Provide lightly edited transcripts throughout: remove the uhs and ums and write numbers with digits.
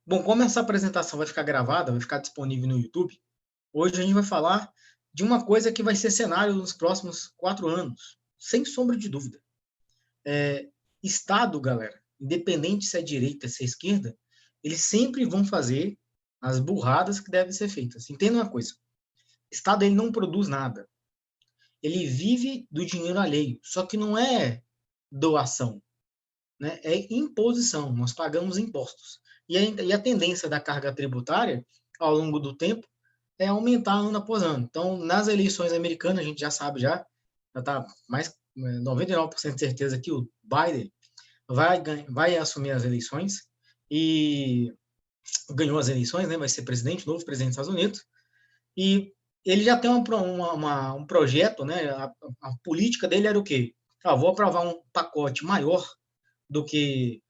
Bom, como essa apresentação vai ficar gravada, vai ficar disponível no YouTube, hoje a gente vai falar de uma coisa que vai ser cenário nos próximos 4 anos, sem sombra de dúvida. Estado, galera, independente se é direita, se é esquerda, eles sempre vão fazer as burradas que devem ser feitas. Entenda uma coisa: Estado ele não produz nada, ele vive do dinheiro alheio, só que não é doação, né? É imposição, nós pagamos impostos. E a tendência da carga tributária, ao longo do tempo, é aumentar ano após ano. Então, nas eleições americanas, a gente já está mais 99% de certeza que o Biden vai assumir as eleições e ganhou as eleições, né? Vai ser presidente, novo presidente dos Estados Unidos. E ele já tem um projeto, né? A política dele era o quê? Vou aprovar um pacote maior do que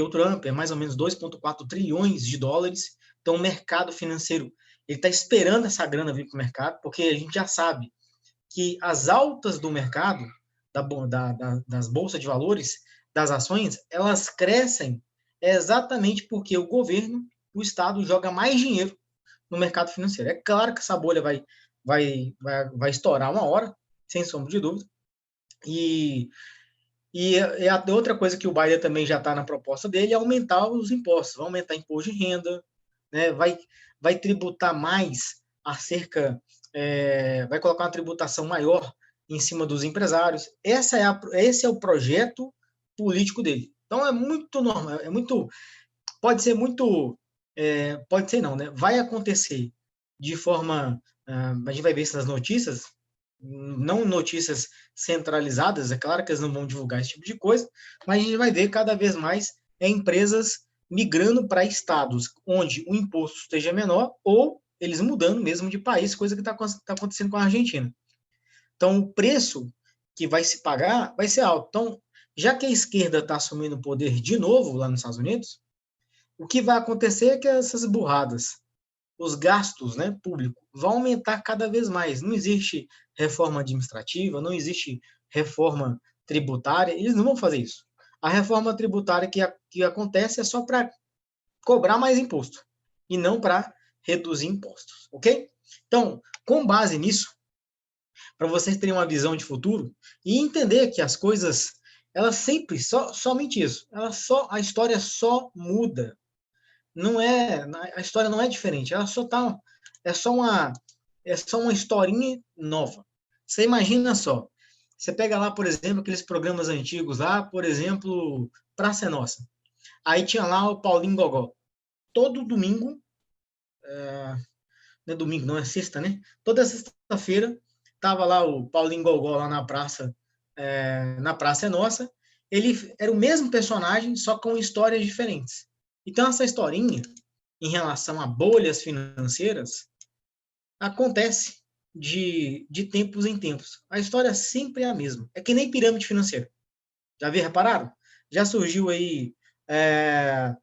o Trump, é mais ou menos 2,4 trilhões de dólares. Então, o mercado financeiro ele está esperando essa grana vir para o mercado, porque a gente já sabe que as altas do mercado, das bolsas de valores, das ações, elas crescem exatamente porque o governo, o Estado, joga mais dinheiro no mercado financeiro. É claro que essa bolha vai estourar uma hora, sem sombra de dúvida, e a outra coisa que o Biden também já está na proposta dele é aumentar os impostos, vai aumentar imposto de renda, né? vai tributar mais vai colocar uma tributação maior em cima dos empresários. Esse é o projeto político dele. Então é muito normal, pode ser muito, pode ser não, né? Vai acontecer de forma, a gente vai ver isso nas notícias, não notícias centralizadas, é claro que eles não vão divulgar esse tipo de coisa, mas a gente vai ver cada vez mais empresas migrando para estados onde o imposto esteja menor ou eles mudando mesmo de país, coisa que está acontecendo com a Argentina. Então, o preço que vai se pagar vai ser alto. Então, já que a esquerda está assumindo o poder de novo lá nos Estados Unidos, o que vai acontecer é que essas burradas, os gastos, né, públicos vão aumentar cada vez mais. Não existe reforma administrativa, não existe reforma tributária, eles não vão fazer isso. A reforma tributária que acontece é só para cobrar mais imposto e não para reduzir impostos, ok? Então, com base nisso, para vocês terem uma visão de futuro e entender que as coisas, elas sempre, somente isso, a história só muda, não é, a história não é diferente, ela só tá, é só uma, é só uma historinha nova. Você imagina só, você pega lá, por exemplo, aqueles programas antigos lá, por exemplo, Praça é Nossa. Aí tinha lá o Paulinho Gogó. Todo domingo, não é domingo, não é sexta, né? Toda sexta-feira tava lá o Paulinho Gogó lá na Praça é Nossa. Ele era o mesmo personagem, só com histórias diferentes. Então essa historinha em relação a bolhas financeiras acontece de tempos em tempos. A história sempre é a mesma. É que nem pirâmide financeira. Já vi, repararam? Já surgiu aí é,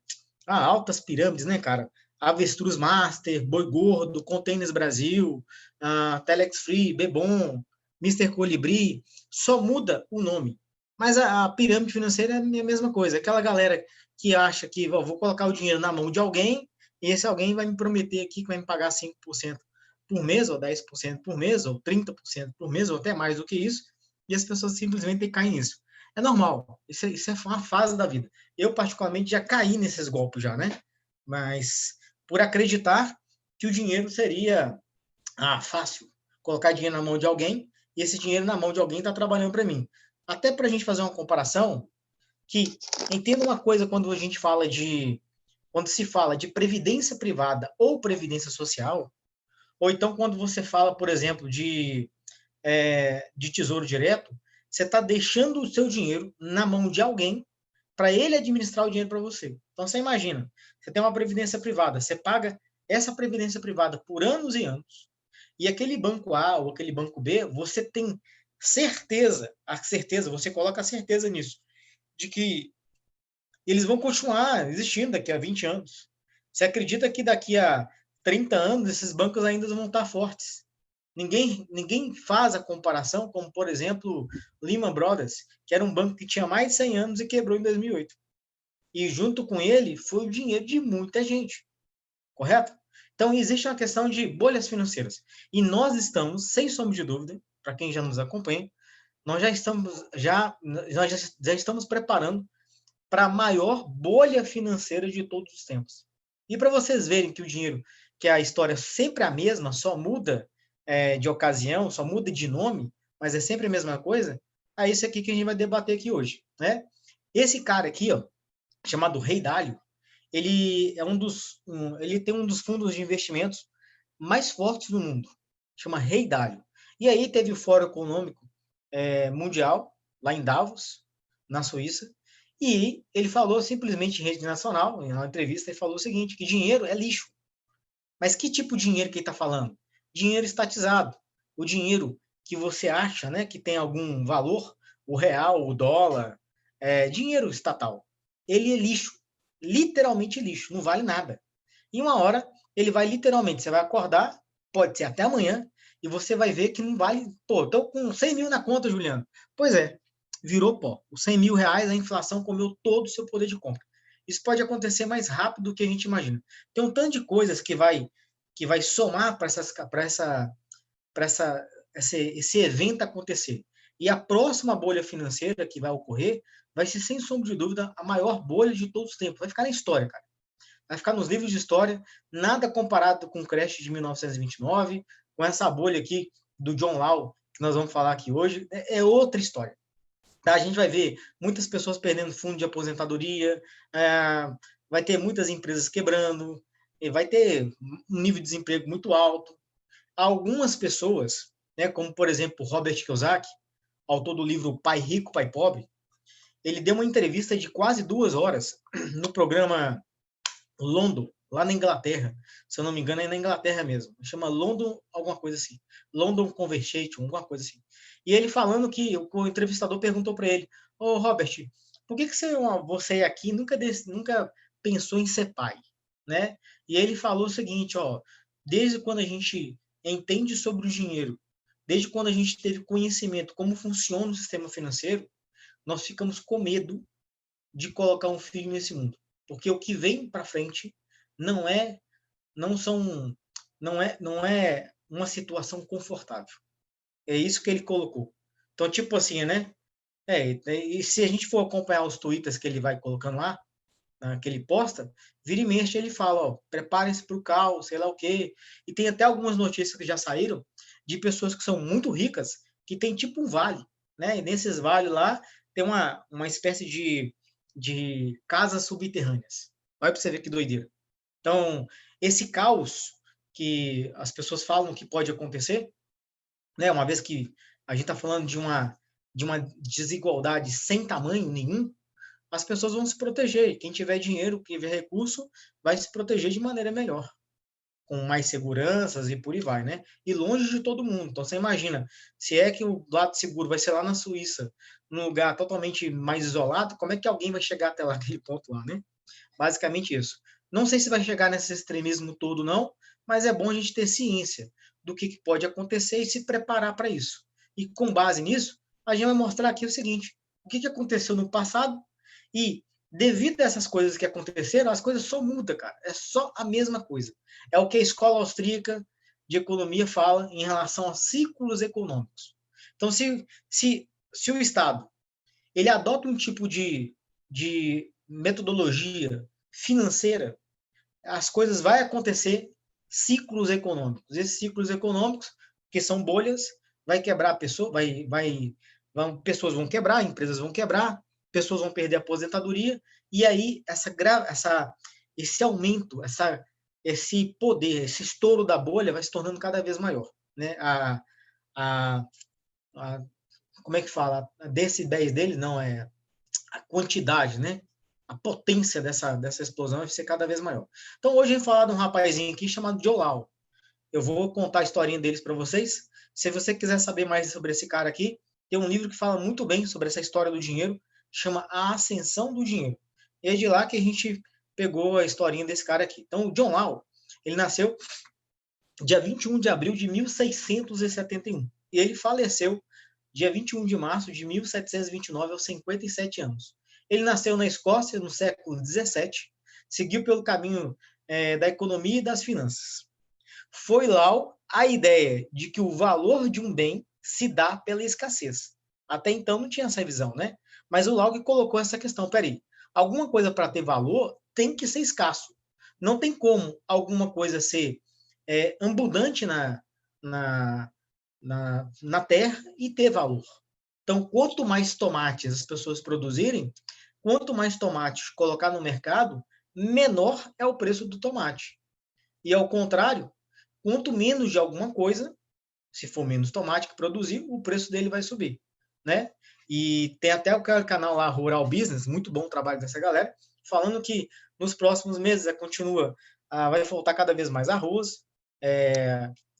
altas pirâmides, né, cara? Avestruz Master, Boi Gordo, Containers Brasil, Telex Free, Bebom, Mister Colibri. Só muda o nome. Mas a pirâmide financeira é a mesma coisa. Aquela galera que acha que vou colocar o dinheiro na mão de alguém e esse alguém vai me prometer aqui que vai me pagar 5% por mês, ou 10% por mês, ou 30% por mês, ou até mais do que isso, e as pessoas simplesmente caem nisso. É normal, isso é uma fase da vida. Eu, particularmente, já caí nesses golpes já, né? Mas por acreditar que o dinheiro seria fácil, colocar dinheiro na mão de alguém, e esse dinheiro na mão de alguém está trabalhando para mim. Até para a gente fazer uma comparação, que entenda uma coisa quando se fala de previdência privada ou previdência social, ou então quando você fala, por exemplo, de tesouro direto, você está deixando o seu dinheiro na mão de alguém para ele administrar o dinheiro para você. Então você imagina, você tem uma previdência privada, você paga essa previdência privada por anos e anos, e aquele banco A ou aquele banco B, você tem você coloca a certeza nisso, de que eles vão continuar existindo daqui a 20 anos. Você acredita que daqui a 30 anos esses bancos ainda vão estar fortes? Ninguém faz a comparação, como, por exemplo, Lehman Brothers, que era um banco que tinha mais de 100 anos e quebrou em 2008. E junto com ele foi o dinheiro de muita gente, correto? Então, existe uma questão de bolhas financeiras. E nós estamos, sem sombra de dúvida, para quem já nos acompanha, nós já estamos preparando para a maior bolha financeira de todos os tempos. E para vocês verem que o dinheiro, que a história sempre é a mesma, só muda de ocasião, só muda de nome, mas é sempre a mesma coisa, é isso aqui que a gente vai debater aqui hoje, né? Esse cara aqui, ó, chamado Rei Dalio, ele tem um dos fundos de investimentos mais fortes do mundo, chama Rei Dalio. E aí teve o Fórum Econômico Mundial, lá em Davos, na Suíça, e ele falou simplesmente em rede nacional, em uma entrevista, ele falou o seguinte, que dinheiro é lixo. Mas que tipo de dinheiro que ele está falando? Dinheiro estatizado. O dinheiro que você acha, né, que tem algum valor, o real, o dólar, dinheiro estatal. Ele é lixo, literalmente lixo, não vale nada. E uma hora ele vai literalmente, você vai acordar, pode ser até amanhã, e você vai ver que não vale. Pô, estou com 100 mil na conta, Juliano. Pois é, virou pó. Os 100 mil reais, a inflação comeu todo o seu poder de compra. Isso pode acontecer mais rápido do que a gente imagina. Tem um tanto de coisas que vai somar para esse evento acontecer. E a próxima bolha financeira que vai ocorrer vai ser, sem sombra de dúvida, a maior bolha de todos os tempos. Vai ficar na história, cara. Vai ficar nos livros de história, nada comparado com o crash de 1929, com essa bolha aqui do John Law, que nós vamos falar aqui hoje, é outra história. Tá? A gente vai ver muitas pessoas perdendo fundo de aposentadoria, vai ter muitas empresas quebrando, vai ter um nível de desemprego muito alto. Algumas pessoas, né, como por exemplo Robert Kiyosaki, autor do livro Pai Rico, Pai Pobre, ele deu uma entrevista de quase 2 horas no programa London, lá na Inglaterra. Se eu não me engano, é na Inglaterra mesmo. Chama London, alguma coisa assim. London Conversation, alguma coisa assim. E ele falando que o entrevistador perguntou para ele: Ô Robert, por que você aqui nunca pensou em ser pai? Né? E ele falou o seguinte: ó, desde quando a gente entende sobre o dinheiro, desde quando a gente teve conhecimento como funciona o sistema financeiro, nós ficamos com medo de colocar um filho nesse mundo, porque o que vem para frente não é, não são, não é uma situação confortável. É isso que ele colocou. Então, tipo assim, né? E se a gente for acompanhar os tweets que ele vai colocando lá, que ele posta, vira e mexe ele fala, ó, preparem-se para o caos, sei lá o quê. E tem até algumas notícias que já saíram de pessoas que são muito ricas, que tem tipo um vale, né? E nesses vales lá tem uma espécie de casas subterrâneas. Olha para você ver que doideira. Então, esse caos que as pessoas falam que pode acontecer, né? Uma vez que a gente está falando de uma desigualdade sem tamanho nenhum, as pessoas vão se proteger. Quem tiver dinheiro, quem tiver recurso, vai se proteger de maneira melhor, com mais seguranças e por aí vai, né? E longe de todo mundo. Então você imagina, se é que o lado seguro vai ser lá na Suíça, num lugar totalmente mais isolado, como é que alguém vai chegar até lá, aquele ponto lá, né? Basicamente isso. Não sei se vai chegar nesse extremismo todo, não, mas é bom a gente ter ciência do que pode acontecer e se preparar para isso. E com base nisso, a gente vai mostrar aqui o seguinte: o que aconteceu no passado e, devido a essas coisas que aconteceram, as coisas só mudam, cara. É só a mesma coisa. É o que a escola austríaca de economia fala em relação a ciclos econômicos. Então, se o Estado ele adota um tipo de metodologia financeira, as coisas vai acontecer ciclos econômicos. Esses ciclos econômicos, que são bolhas, vai quebrar a pessoa, pessoas vão quebrar, empresas vão quebrar, pessoas vão perder a aposentadoria, e aí esse aumento, esse poder, esse estouro da bolha vai se tornando cada vez maior. Né? A, como é que fala? A decibéis dele, não, é a quantidade, né? A potência dessa explosão vai ser cada vez maior. Então, hoje a gente vai falar de um rapazinho aqui chamado Joe Lau. Eu vou contar a historinha deles para vocês. Se você quiser saber mais sobre esse cara aqui, tem um livro que fala muito bem sobre essa história do dinheiro, chama A Ascensão do Dinheiro. E é de lá que a gente pegou a historinha desse cara aqui. Então, o John Lau, ele nasceu dia 21 de abril de 1671. E ele faleceu dia 21 de março de 1729, aos 57 anos. Ele nasceu na Escócia no século XVII, seguiu pelo caminho da economia e das finanças. Foi lá a ideia de que o valor de um bem se dá pela escassez. Até então não tinha essa visão, né? Mas o Lauge colocou essa questão, peraí, alguma coisa para ter valor tem que ser escasso. Não tem como alguma coisa ser abundante na terra e ter valor. Então, quanto mais tomates as pessoas produzirem, quanto mais tomates colocar no mercado, menor é o preço do tomate. E ao contrário, quanto menos de alguma coisa, se for menos tomate que produzir, o preço dele vai subir, né? E tem até o canal lá, Rural Business, muito bom o trabalho dessa galera, falando que nos próximos meses vai faltar cada vez mais arroz,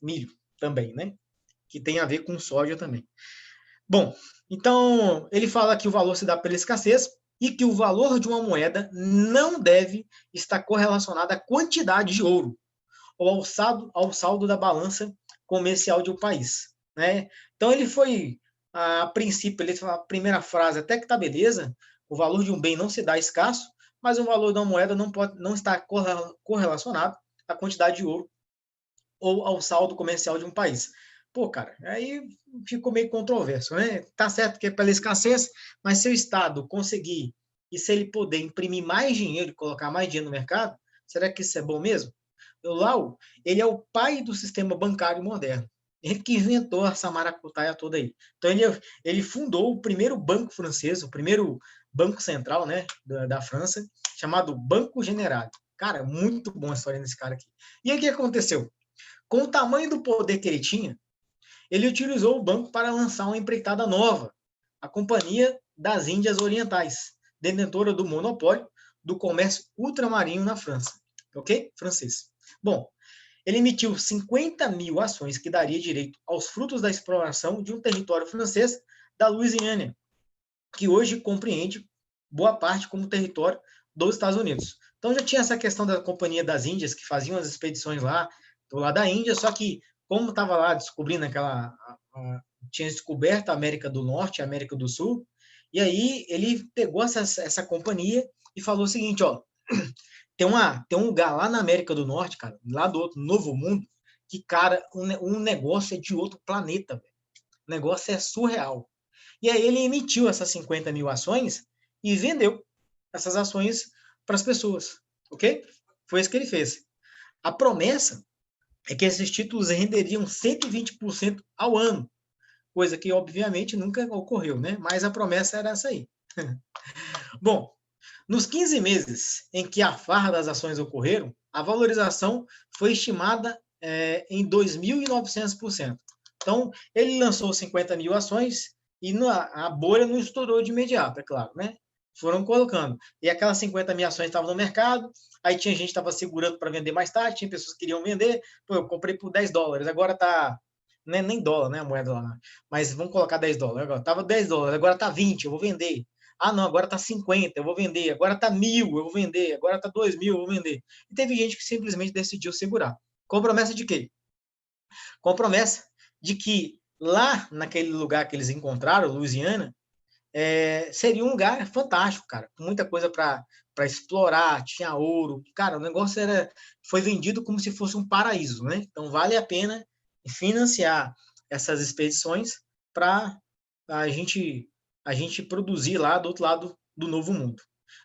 milho também, né? Que tem a ver com soja também. Bom, então ele fala que o valor se dá pela escassez e que o valor de uma moeda não deve estar correlacionado à quantidade de ouro ou ao saldo da balança comercial de um país, né? Então ele foi, a princípio, ele falou a primeira frase até que tá beleza, o valor de um bem não se dá escasso, mas o valor da moeda não está correlacionado à quantidade de ouro ou ao saldo comercial de um país. Pô, cara, aí ficou meio controverso, né? Tá certo que é pela escassez, mas se o Estado conseguir e se ele poder imprimir mais dinheiro e colocar mais dinheiro no mercado, será que isso é bom mesmo? O Lau, ele é o pai do sistema bancário moderno. Ele que inventou essa maracutaia toda aí. Então, ele fundou o primeiro banco francês, o primeiro banco central, né, da França, chamado Banco General. Cara, muito bom a história desse cara aqui. E aí o que aconteceu? Com o tamanho do poder que ele tinha, ele utilizou o banco para lançar uma empreitada nova, a Companhia das Índias Orientais, detentora do monopólio do comércio ultramarino na França. Ok? Francês. Bom, ele emitiu 50 mil ações que daria direito aos frutos da exploração de um território francês da Louisiana, que hoje compreende boa parte como território dos Estados Unidos. Então já tinha essa questão da Companhia das Índias, que faziam as expedições lá do lado da Índia, só que como estava lá descobrindo tinha descoberto a América do Norte, a América do Sul, e aí ele pegou essa companhia e falou o seguinte, ó, tem um lugar lá na América do Norte, cara, lá do outro Novo Mundo, que, cara, um negócio é de outro planeta, velho. O negócio é surreal. E aí ele emitiu essas 50 mil ações e vendeu essas ações para as pessoas, ok? Foi isso que ele fez. A promessa é que esses títulos renderiam 120% ao ano, coisa que obviamente nunca ocorreu, né? Mas a promessa era essa aí. Bom, nos 15 meses em que a farra das ações ocorreram, a valorização foi estimada em 2.900%. Então, ele lançou 50 mil ações e a bolha não estourou de imediato, é claro, né? Foram colocando. E aquelas 50 mil ações estavam no mercado, aí tinha gente que estava segurando para vender mais tarde, tinha pessoas que queriam vender, pô, eu comprei por $10, agora está nem dólar, né, a moeda lá, mas vamos colocar $10, agora estava $10, agora está 20, eu vou vender. Ah, não, agora está 50, eu vou vender. Agora está 1.000, eu vou vender. Agora está 2.000, eu vou vender. E teve gente que simplesmente decidiu segurar. Com promessa de quê? Com promessa de que lá naquele lugar que eles encontraram, Louisiana, seria um lugar fantástico, cara, com muita coisa para explorar, tinha ouro, cara, o negócio foi vendido como se fosse um paraíso, né? Então vale a pena financiar essas expedições para a gente produzir lá do outro lado do Novo Mundo.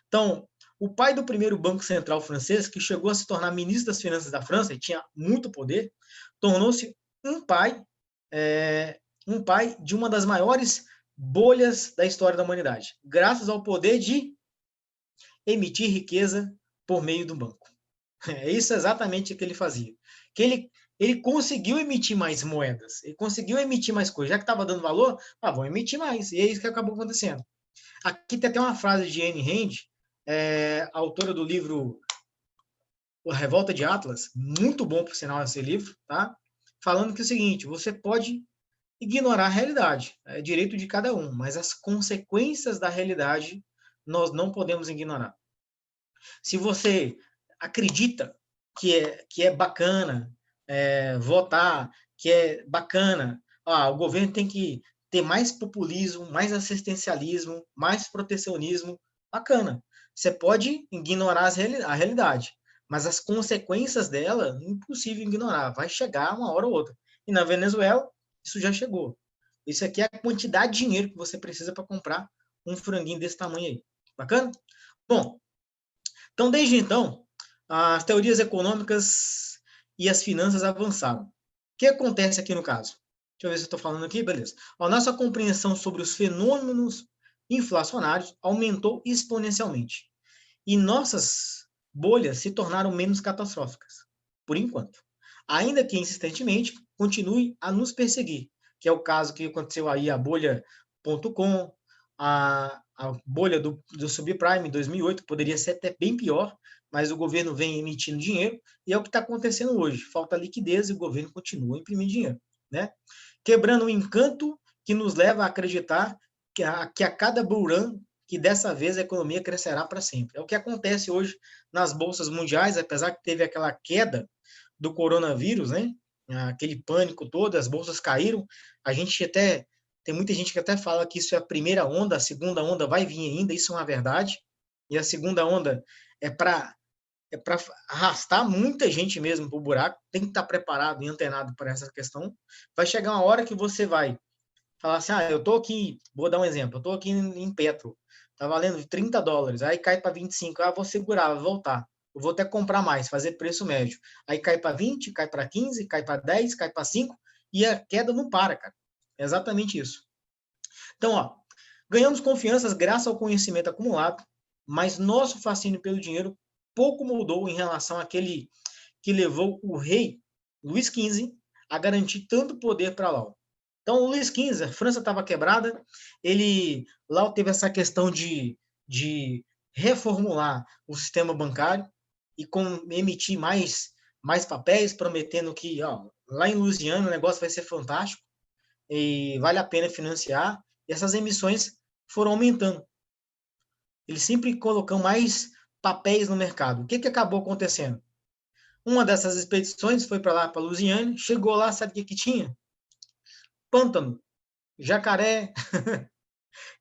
Então, o pai do primeiro Banco Central francês, que chegou a se tornar ministro das Finanças da França e tinha muito poder, tornou-se um pai, um pai de uma das maiores bolhas da história da humanidade, graças ao poder de emitir riqueza por meio do banco. É isso exatamente o que ele fazia. Que ele conseguiu emitir mais moedas, ele conseguiu emitir mais coisas. Já que estava dando valor, vamos emitir mais. E é isso que acabou acontecendo. Aqui tem até uma frase de Ayn Rand, autora do livro A Revolta de Atlas, muito bom, por sinal, esse livro, tá? Falando que é o seguinte, você pode ignorar a realidade, é direito de cada um, mas as consequências da realidade nós não podemos ignorar. Se você acredita que é bacana votar, que é bacana, o governo tem que ter mais populismo, mais assistencialismo, mais protecionismo, bacana. Você pode ignorar a realidade, mas as consequências dela, impossível ignorar. Vai chegar uma hora ou outra. E na Venezuela, isso já chegou. Isso aqui é a quantidade de dinheiro que você precisa para comprar um franguinho desse tamanho aí. Bacana? Bom, então desde então, as teorias econômicas e as finanças avançaram. O que acontece aqui no caso? Deixa eu ver se eu estou falando aqui, beleza. A nossa compreensão sobre os fenômenos inflacionários aumentou exponencialmente. E nossas bolhas se tornaram menos catastróficas, por enquanto. Ainda que insistentemente continue a nos perseguir, que é o caso que aconteceu aí a bolha.com, a bolha do subprime em 2008, poderia ser até bem pior, mas o governo vem emitindo dinheiro e é o que está acontecendo hoje. Falta liquidez e o governo continua imprimindo dinheiro, né? Quebrando o encanto que nos leva a acreditar que a cada bull run, que dessa vez a economia crescerá para sempre. É o que acontece hoje nas bolsas mundiais, apesar que teve aquela queda do coronavírus, né? Aquele pânico todo, as bolsas caíram. A gente até tem muita gente que até fala que isso é a primeira onda, a segunda onda vai vir ainda, isso é uma verdade. E a segunda onda é para arrastar muita gente mesmo para o buraco, tem que estar preparado e antenado para essa questão. Vai chegar uma hora que você vai falar assim, eu estou aqui, vou dar um exemplo, eu estou aqui em Petro, tá valendo $30, aí cai para 25, vou segurar, vou voltar, eu vou até comprar mais, fazer preço médio, aí cai para 20, cai para 15, cai para 10, cai para 5, e a queda não para, cara. É exatamente isso. Então, ganhamos confianças graças ao conhecimento acumulado, mas nosso fascínio pelo dinheiro pouco mudou em relação àquele que levou o rei Luís XV a garantir tanto poder para Lau. Então, o Luís XV, a França estava quebrada, Lau teve essa questão de reformular o sistema bancário e emitir mais papéis, prometendo que lá em Louisiana o negócio vai ser fantástico e vale a pena financiar. E essas emissões foram aumentando. Eles sempre colocam mais papéis no mercado. O que acabou acontecendo? Uma dessas expedições foi para lá, para Louisiana, chegou lá, sabe o que tinha? Pântano, jacaré.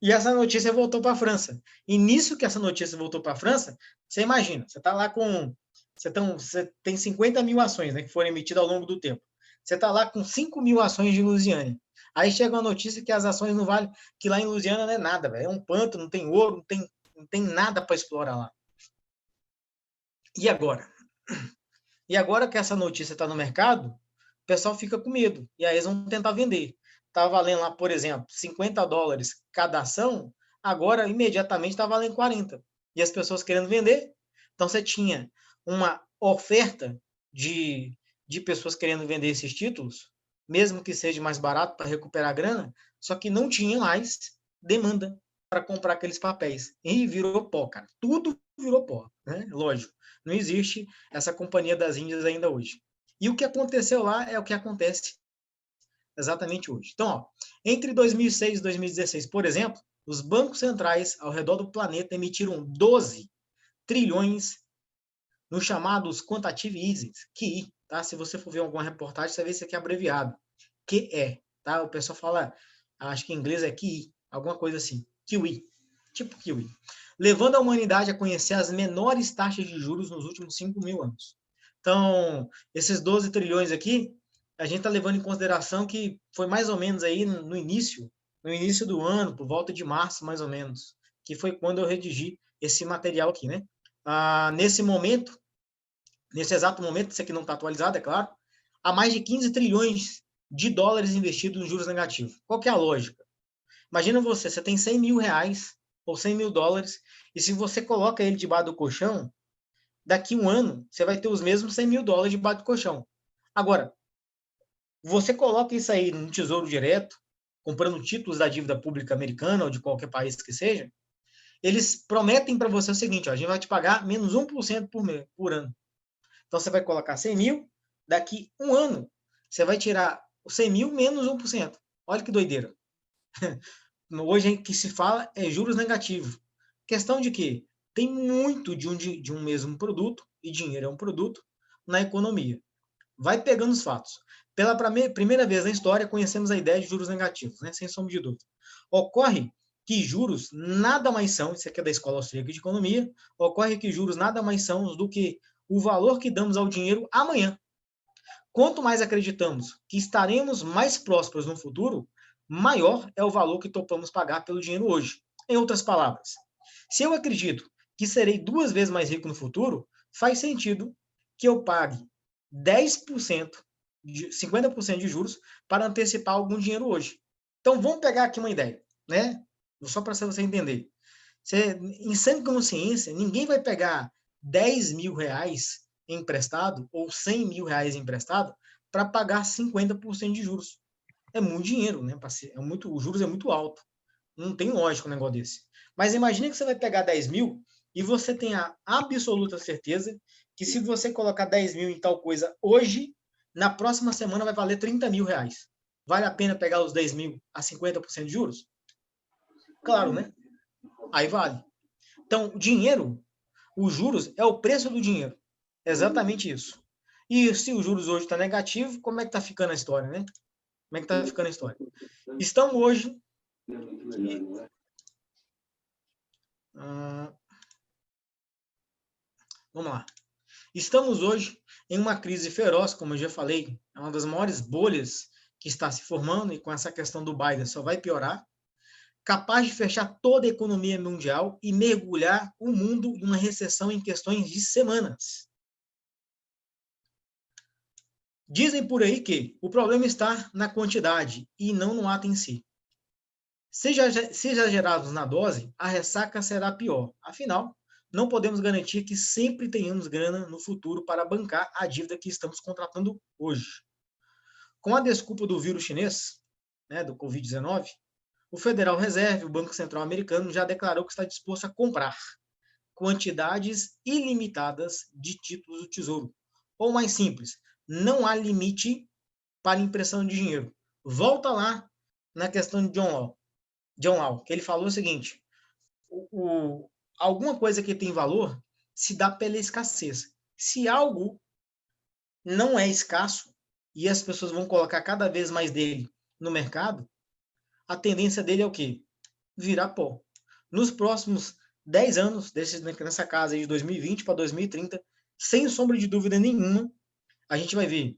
E essa notícia voltou para a França. E nisso que essa notícia voltou para a França, você imagina, você está lá com. Você tem 50 mil ações, né, que foram emitidas ao longo do tempo. Você está lá com 5 mil ações de Louisiana. Aí chega uma notícia que as ações não valem, que lá em Louisiana não é nada, véio. É um pântano, não tem ouro, não tem nada para explorar lá. E agora? E agora que essa notícia está no mercado, o pessoal fica com medo. E aí eles vão tentar vender. Está valendo lá, por exemplo, $50 cada ação, agora imediatamente está valendo 40. E as pessoas querendo vender. Então você tinha uma oferta de pessoas querendo vender esses títulos, mesmo que seja mais barato para recuperar a grana, só que não tinha mais demanda para comprar aqueles papéis. E virou pó, cara. Tudo virou pó, né? Lógico. Não existe essa companhia das Índias ainda hoje. E o que aconteceu lá é o que acontece exatamente hoje. Então, entre 2006 e 2016, por exemplo, os bancos centrais ao redor do planeta emitiram 12 trilhões nos chamados quantitative easing, QI, tá? Se você for ver alguma reportagem, você vê isso aqui abreviado. QE, tá? O pessoal fala, acho que em inglês é QI, alguma coisa assim. QI, tipo QI. Levando a humanidade a conhecer as menores taxas de juros nos últimos 5 mil anos. Então, esses 12 trilhões aqui, a gente está levando em consideração que foi mais ou menos aí no início do ano, por volta de março, mais ou menos, que foi quando eu redigi esse material aqui, né? Nesse momento, nesse exato momento, isso aqui não está atualizado, é claro, há mais de 15 trilhões de dólares investidos em juros negativos. Qual que é a lógica? Imagina você tem 100 mil reais ou 100 mil dólares, e se você coloca ele debaixo do colchão, daqui um ano, você vai ter os mesmos 100 mil dólares debaixo do colchão. Agora, você coloca isso aí no Tesouro Direto, comprando títulos da dívida pública americana ou de qualquer país que seja, eles prometem para você o seguinte, a gente vai te pagar menos 1% por ano. Então, você vai colocar 100 mil, daqui um ano, você vai tirar os 100 mil menos 1%. Olha que doideira. Hoje o que se fala é juros negativos. Questão de que tem muito de um mesmo produto, e dinheiro é um produto, na economia. Vai pegando os fatos. Pela primeira vez na história, conhecemos a ideia de juros negativos, né? Sem sombra de dúvida. Ocorre que juros nada mais são, isso aqui é da Escola Austríaca de Economia, ocorre que juros nada mais são do que o valor que damos ao dinheiro amanhã. Quanto mais acreditamos que estaremos mais prósperos no futuro, maior é o valor que topamos pagar pelo dinheiro hoje. Em outras palavras, se eu acredito que serei 2 vezes mais rico no futuro, faz sentido que eu pague 10%, 50% de juros para antecipar algum dinheiro hoje. Então vamos pegar aqui uma ideia, né? Só para você entender. Em sã consciência, ninguém vai pegar 10 mil reais emprestado ou 100 mil reais emprestado para pagar 50% de juros. É muito dinheiro, né? Os juros é muito alto. Não tem lógica um negócio desse. Mas imagine que você vai pegar 10 mil e você tem a absoluta certeza que se você colocar 10 mil em tal coisa hoje, na próxima semana vai valer 30 mil reais. Vale a pena pegar os 10 mil a 50% de juros? Claro, né? Aí vale. Então, dinheiro, os juros é o preço do dinheiro. Exatamente isso. E se os juros hoje está negativo, como é que está ficando a história, né? Como é que está ficando a história? Estamos hoje... vamos lá. Estamos hoje em uma crise feroz, como eu já falei, é uma das maiores bolhas que está se formando, e com essa questão do Biden só vai piorar, capaz de fechar toda a economia mundial e mergulhar o mundo em uma recessão em questões de semanas. Dizem por aí que o problema está na quantidade e não no ato em si. Se exagerados na dose, a ressaca será pior. Afinal, não podemos garantir que sempre tenhamos grana no futuro para bancar a dívida que estamos contratando hoje. Com a desculpa do vírus chinês, né, do Covid-19, o Federal Reserve, o Banco Central Americano, já declarou que está disposto a comprar quantidades ilimitadas de títulos do Tesouro. Ou mais simples, não há limite para impressão de dinheiro. Volta lá na questão de John Law, que ele falou o seguinte: alguma coisa que tem valor se dá pela escassez. Se algo não é escasso e as pessoas vão colocar cada vez mais dele no mercado, a tendência dele é o quê? Virar pó. Nos próximos 10 anos, nessa casa aí de 2020 para 2030, sem sombra de dúvida nenhuma, a gente vai ver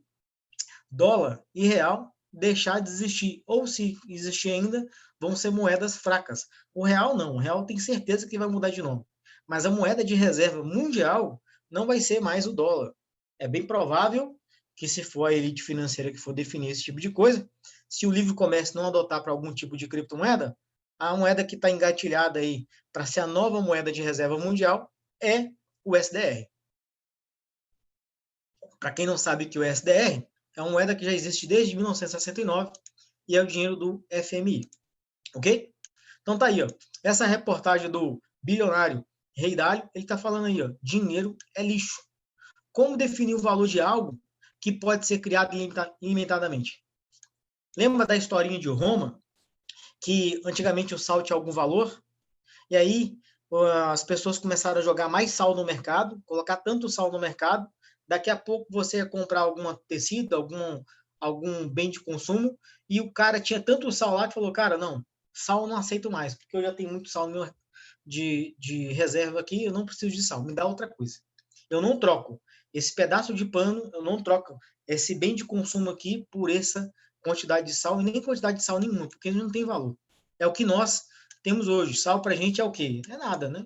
dólar e real deixar de existir. Ou se existir ainda, vão ser moedas fracas. O real não. O real tem certeza que vai mudar de nome. Mas a moeda de reserva mundial não vai ser mais o dólar. É bem provável que, se for a elite financeira que for definir esse tipo de coisa, se o livre comércio não adotar para algum tipo de criptomoeda, a moeda que está engatilhada aí para ser a nova moeda de reserva mundial é o SDR. Para quem não sabe que o SDR é uma moeda que já existe desde 1969 e é o dinheiro do FMI. Ok? Então tá aí, ó. Essa reportagem do bilionário Rei Dalio, ele está falando aí, ó, dinheiro é lixo. Como definir o valor de algo que pode ser criado ilimitadamente? Lembra da historinha de Roma, que antigamente o sal tinha algum valor? E aí as pessoas começaram a jogar mais sal no mercado, colocar tanto sal no mercado, daqui a pouco você ia comprar algum tecido, algum bem de consumo, e o cara tinha tanto sal lá que falou, cara, não, sal eu não aceito mais, porque eu já tenho muito sal de reserva aqui, eu não preciso de sal, me dá outra coisa. Eu não troco esse pedaço de pano, eu não troco esse bem de consumo aqui por essa quantidade de sal, e nem quantidade de sal nenhuma, porque não tem valor. É o que nós temos hoje. Sal para a gente é o quê? É nada, né?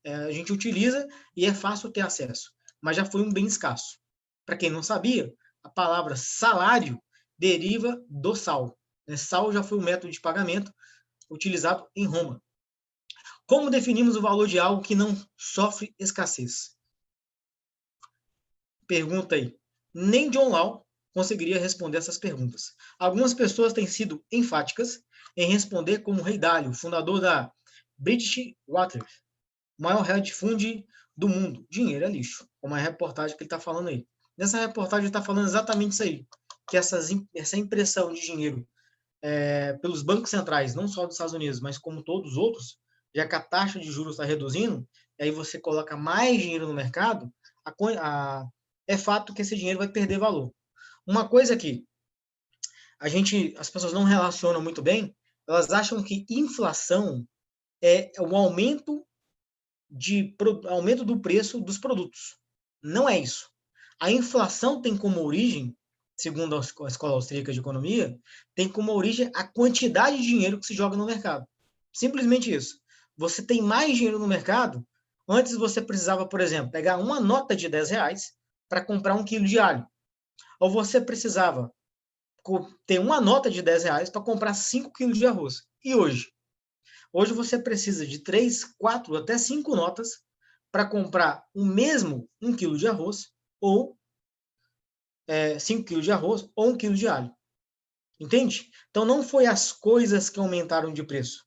A gente utiliza e é fácil ter acesso, mas já foi um bem escasso. Para quem não sabia, a palavra salário deriva do sal. Sal já foi um método de pagamento utilizado em Roma. Como definimos o valor de algo que não sofre escassez? Pergunta aí. Nem John Law conseguiria responder essas perguntas. Algumas pessoas têm sido enfáticas em responder como Rei Dalio, fundador da British Water, maior hedge fund do mundo. Dinheiro é lixo, como a reportagem que ele está falando aí. Nessa reportagem ele está falando exatamente isso aí, que essa impressão de dinheiro pelos bancos centrais, não só dos Estados Unidos, mas como todos os outros, já que a taxa de juros está reduzindo, e aí você coloca mais dinheiro no mercado, é fato que esse dinheiro vai perder valor. Uma coisa que as pessoas não relacionam muito bem elas acham que inflação é o aumento do preço dos produtos. Não é isso. A inflação tem como origem, segundo a Escola Austríaca de Economia, tem como origem a quantidade de dinheiro que se joga no mercado. Simplesmente isso. Você tem mais dinheiro no mercado, antes você precisava, por exemplo, pegar uma nota de R$ 10 para comprar 1 quilo de alho. Ou você precisava ter uma nota de R$ 10 para comprar 5 quilos de arroz. E hoje? Hoje você precisa de 3, 4, até 5 notas para comprar o mesmo 1 quilo de arroz ou 5 quilos de arroz ou 1 quilo de alho. Entende? Então não foi as coisas que aumentaram de preço.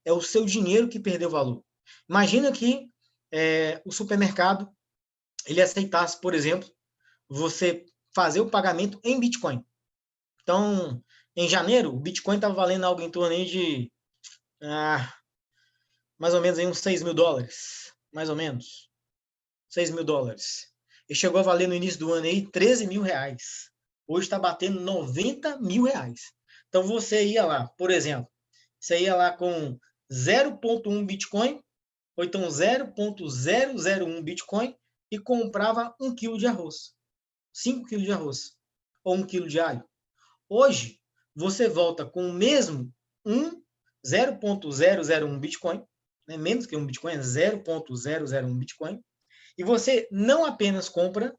É o seu dinheiro que perdeu valor. Imagina que o supermercado ele aceitasse, por exemplo, você fazer o pagamento em Bitcoin. Então, em janeiro, o Bitcoin estava valendo algo em torno aí de mais ou menos aí uns US$ 6.000. Mais ou menos. US$ 6.000. E chegou a valer no início do ano aí R$ 13.000. Hoje está batendo R$ 90.000. Então você ia lá, por exemplo, você ia lá com 0,1 Bitcoin, ou então 0,001 Bitcoin, e comprava 1 quilo de arroz, 5 quilos de arroz, ou 1 quilo de alho. Hoje, você volta com o mesmo 0,001 Bitcoin, né, menos que um Bitcoin, é 0,001 Bitcoin, e você não apenas compra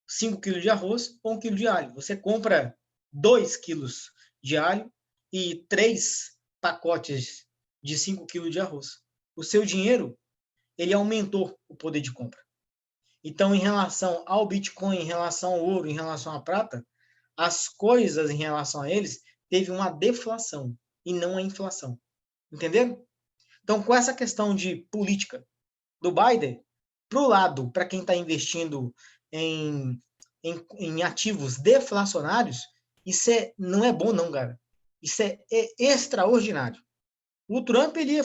5 quilos de arroz ou 1 quilo de alho, você compra 2 quilos de alho e 3 pacotes de 5 quilos de arroz. O seu dinheiro, ele aumentou o poder de compra. Então, em relação ao Bitcoin, em relação ao ouro, em relação à prata, as coisas em relação a eles teve uma deflação e não a inflação. Entenderam? Então, com essa questão de política do Biden, para o lado, para quem está investindo em ativos deflacionários, isso não é bom não, cara. Isso é extraordinário. O Trump ele ia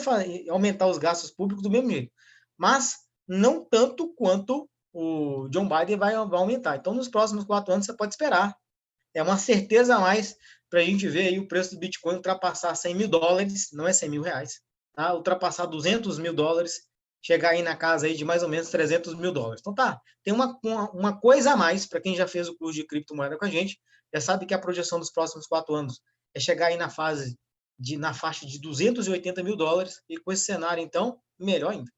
aumentar os gastos públicos do mesmo jeito, mas não tanto quanto o John Biden vai aumentar. Então, nos próximos 4 anos, você pode esperar. É uma certeza a mais para a gente ver aí o preço do Bitcoin ultrapassar US$ 100.000, não é R$ 100.000, tá? Ultrapassar US$ 200.000, chegar aí na casa aí de mais ou menos US$ 300.000. Então tá, tem uma coisa a mais para quem já fez o curso de criptomoeda com a gente, já sabe que a projeção dos próximos 4 anos é chegar aí na faixa de US$ 280.000, e com esse cenário, então, melhor ainda,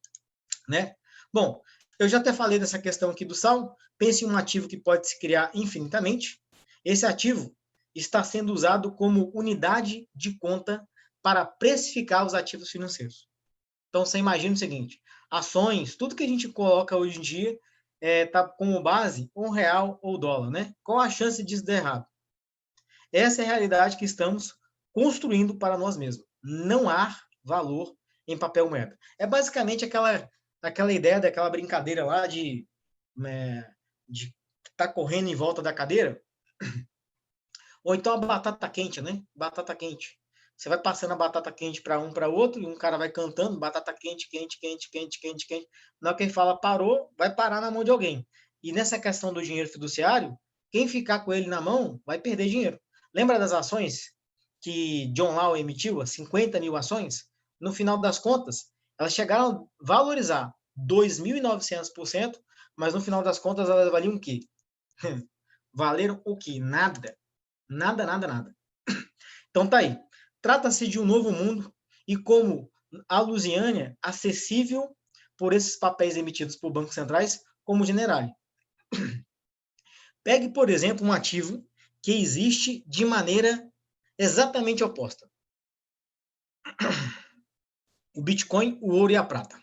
né? Bom, eu já até falei dessa questão aqui do sal. Pense em um ativo que pode se criar infinitamente. Esse ativo está sendo usado como unidade de conta para precificar os ativos financeiros. Então, você imagina o seguinte, ações, tudo que a gente coloca hoje em dia está como base R$ 1 ou dólar, né? Qual a chance disso dar errado? Essa é a realidade que estamos construindo para nós mesmos. Não há valor em papel moeda. É basicamente aquela ideia daquela brincadeira lá de estar correndo em volta da cadeira. Ou então a batata quente, né? Batata quente. Você vai passando a batata quente para um, para outro, e um cara vai cantando batata quente, quente, quente, quente, quente, quente. Na hora que ele fala parou, vai parar na mão de alguém. E nessa questão do dinheiro fiduciário, quem ficar com ele na mão vai perder dinheiro. Lembra das ações que John Law emitiu, as 50 mil ações? No final das contas, elas chegaram a valorizar 2.900%, mas no final das contas elas valiam o quê? Valeram o quê? Nada. Nada, nada, nada. Então tá aí. Trata-se de um novo mundo e como a Lusiânia acessível por esses papéis emitidos por bancos centrais como Generali. Pegue, por exemplo, um ativo que existe de maneira exatamente oposta. O Bitcoin, o ouro e a prata.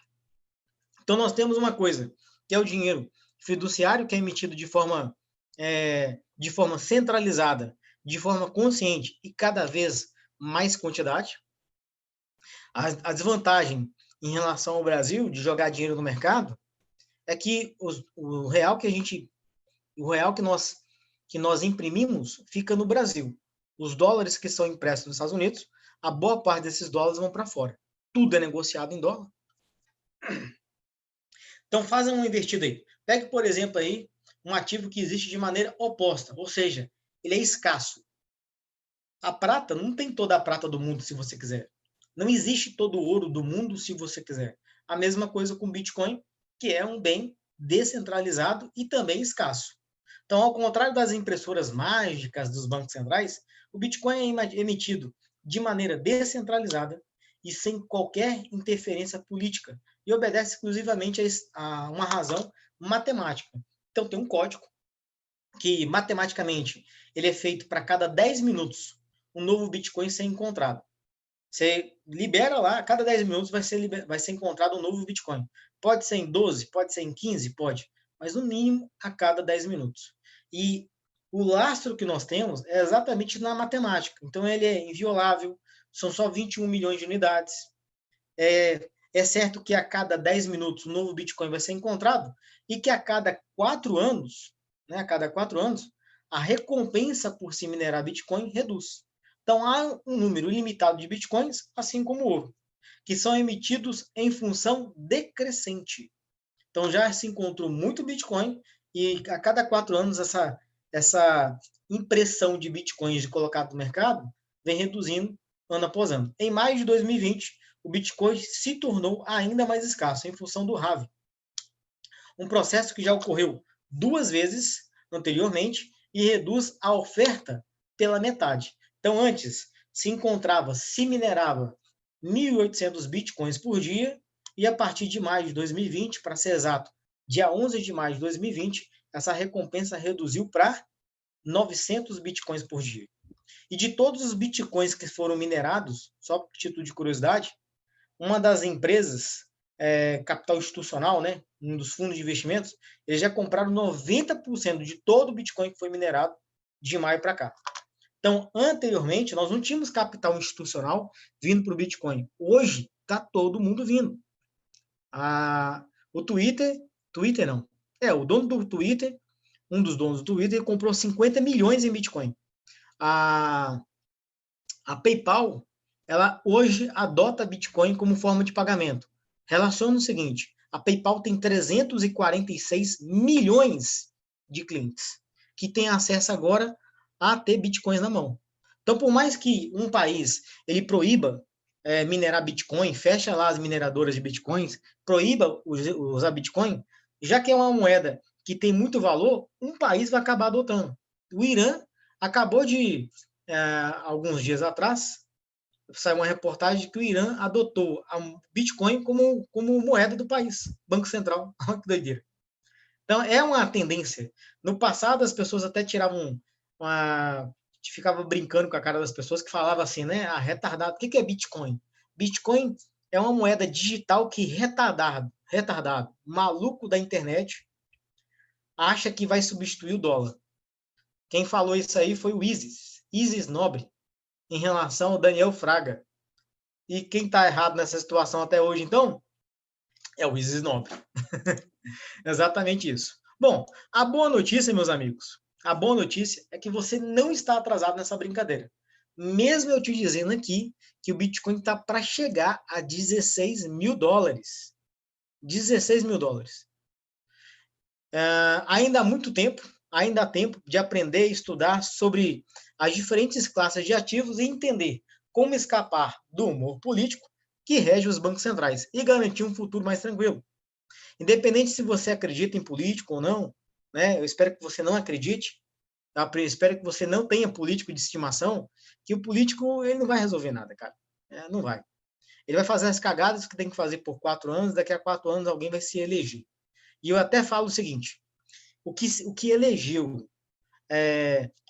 Então nós temos uma coisa, que é o dinheiro fiduciário, que é emitido de forma centralizada, de forma consciente e cada vez mais quantidade. A desvantagem em relação ao Brasil de jogar dinheiro no mercado é que o real que nós imprimimos fica no Brasil. Os dólares que são impressos nos Estados Unidos, a boa parte desses dólares vão para fora. Tudo é negociado em dólar. Então façam uma investida aí. Pegue, por exemplo, aí um ativo que existe de maneira oposta, ou seja, ele é escasso. A prata não tem toda a prata do mundo se você quiser. Não existe todo o ouro do mundo se você quiser. A mesma coisa com o Bitcoin, que é um bem descentralizado e também escasso. Então, ao contrário das impressoras mágicas dos bancos centrais, o Bitcoin é emitido de maneira descentralizada e sem qualquer interferência política e obedece exclusivamente a uma razão matemática. Então, tem um código que, matematicamente, ele é feito para cada 10 minutos um novo Bitcoin ser encontrado. Você libera lá, a cada 10 minutos vai ser encontrado um novo Bitcoin. Pode ser em 12, pode ser em 15, pode, mas no mínimo a cada 10 minutos. E o lastro que nós temos é exatamente na matemática. Então ele é inviolável, são só 21 milhões de unidades. É certo que a cada 10 minutos um novo Bitcoin vai ser encontrado e que a cada 4 anos, né, a cada 4 anos, a recompensa por se minerar Bitcoin reduz. Então, há um número limitado de Bitcoins, assim como o ouro, que são emitidos em função decrescente. Então, já se encontrou muito Bitcoin e a cada 4 anos essa impressão de Bitcoins de colocado no mercado vem reduzindo ano após ano. Em maio de 2020, o Bitcoin se tornou ainda mais escasso em função do halving, um processo que já ocorreu 2 vezes anteriormente e reduz a oferta pela metade. Então, antes se minerava 1.800 bitcoins por dia e a partir de maio de 2020, para ser exato, dia 11 de maio de 2020, essa recompensa reduziu para 900 bitcoins por dia. E de todos os bitcoins que foram minerados, só por título de curiosidade, uma das empresas, capital institucional, né, um dos fundos de investimentos, eles já compraram 90% de todo o Bitcoin que foi minerado de maio para cá. Então, anteriormente, nós não tínhamos capital institucional vindo para o Bitcoin. Hoje, está todo mundo vindo. O Twitter não. O dono do Twitter, um dos donos do Twitter, comprou 50 milhões em Bitcoin. A PayPal, ela hoje adota Bitcoin como forma de pagamento. Relaciona o seguinte, a PayPal tem 346 milhões de clientes que têm acesso agora a ter Bitcoins na mão. Então, por mais que um país ele proíba minerar Bitcoin, fecha lá as mineradoras de Bitcoins, proíba usar Bitcoin, já que é uma moeda que tem muito valor, um país vai acabar adotando. O Irã acabou de alguns dias atrás, saiu uma reportagem que o Irã adotou a Bitcoin como moeda do país, Banco Central. Olha que doideira. Então, é uma tendência. No passado, as pessoas até tiravam ficava brincando com a cara das pessoas que falava assim, né? Retardado. O que é Bitcoin? Bitcoin é uma moeda digital que retardado, maluco da internet, acha que vai substituir o dólar. Quem falou isso aí foi o Isis Nobre, em relação ao Daniel Fraga. E quem está errado nessa situação até hoje, então, é o Isis Nobre. Exatamente isso. Bom, a boa notícia, meus amigos, a boa notícia é que você não está atrasado nessa brincadeira. Mesmo eu te dizendo aqui que o Bitcoin está para chegar a 16 mil dólares. 16 mil dólares. Ainda há muito tempo, ainda há tempo de aprender e estudar sobre as diferentes classes de ativos e entender como escapar do humor político que rege os bancos centrais e garantir um futuro mais tranquilo. Independente se você acredita em político ou não, né? Eu espero que você não acredite, tá? Eu espero que você não tenha político de estimação, que o político ele não vai resolver nada, cara. Não vai. Ele vai fazer as cagadas que tem que fazer por 4 anos, daqui a 4 anos alguém vai se eleger. E eu até falo o seguinte, o que elegeu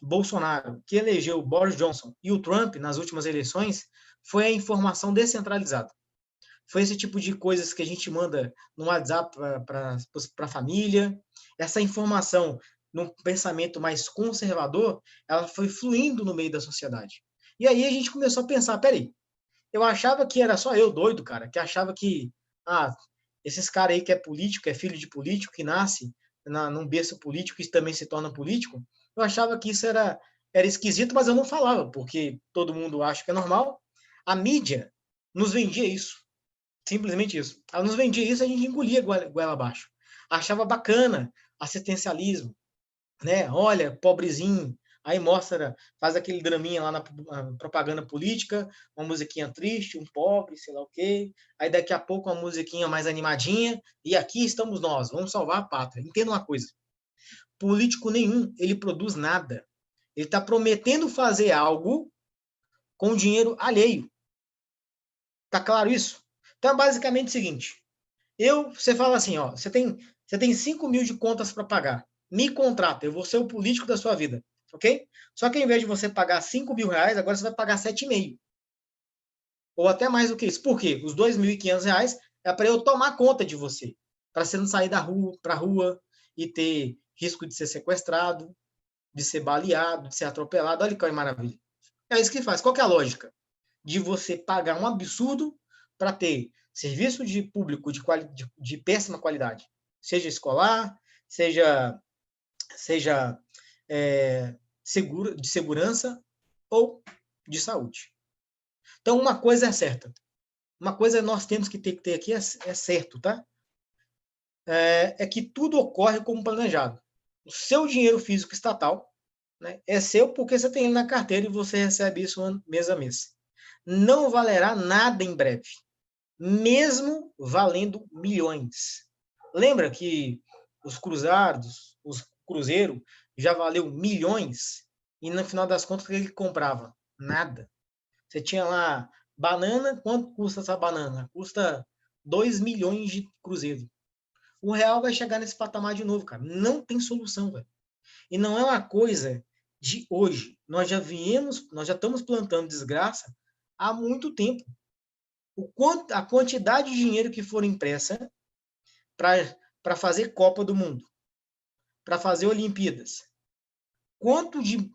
Bolsonaro, que elegeu Boris Johnson e o Trump nas últimas eleições foi a informação descentralizada. Foi esse tipo de coisas que a gente manda no WhatsApp para a família. Essa informação, num pensamento mais conservador, ela foi fluindo no meio da sociedade. E aí a gente começou a pensar, peraí, eu achava que era só eu doido, cara, que achava que esses caras aí que é político, que é filho de político, que nasce num berço político e também se torna político, eu achava que isso era esquisito, mas eu não falava, porque todo mundo acha que é normal. A mídia nos vendia isso. Simplesmente isso. Ela nos vendia isso, a gente engolia goela abaixo. Achava bacana assistencialismo, né? Olha, pobrezinho, Aí mostra, faz aquele draminha lá na propaganda política, uma musiquinha triste, um pobre, sei lá o quê. Aí daqui a pouco uma musiquinha mais animadinha, e aqui estamos nós, vamos salvar a pátria. Entenda uma coisa, político nenhum, ele produz nada. Ele está prometendo fazer algo com dinheiro alheio. Tá claro isso? Então é basicamente o seguinte, você fala assim, ó, você tem 5 mil de contas para pagar. Me contrata, eu vou ser o político da sua vida, ok? Só que ao invés de você pagar 5 mil reais, agora você vai pagar 7,5. Ou até mais do que isso. Por quê? Os 2.500 reais é para eu tomar conta de você. Para você não sair da rua, para a rua e ter risco de ser sequestrado, de ser baleado, de ser atropelado. Olha que maravilha. É isso que faz. Qual que é a lógica? De você pagar um absurdo para ter serviço de público de péssima qualidade, seja escolar, seja de segurança ou de saúde. Então, uma coisa é certa. Uma coisa nós temos que ter aqui é certo, tá? É que tudo ocorre como planejado. O seu dinheiro físico estatal, né, é seu porque você tem ele na carteira e você recebe isso mês a mês. Não valerá nada em breve, mesmo valendo milhões. Lembra que os cruzados, os cruzeiro, já valeu milhões e no final das contas o que ele comprava? Nada. Você tinha lá banana, quanto custa essa banana? Custa 2 milhões de cruzeiro. O real vai chegar nesse patamar de novo, cara. Não tem solução, velho. E não é uma coisa de hoje. Nós já estamos plantando desgraça há muito tempo. A quantidade de dinheiro que for impressa para fazer Copa do Mundo, para fazer Olimpíadas, quanto de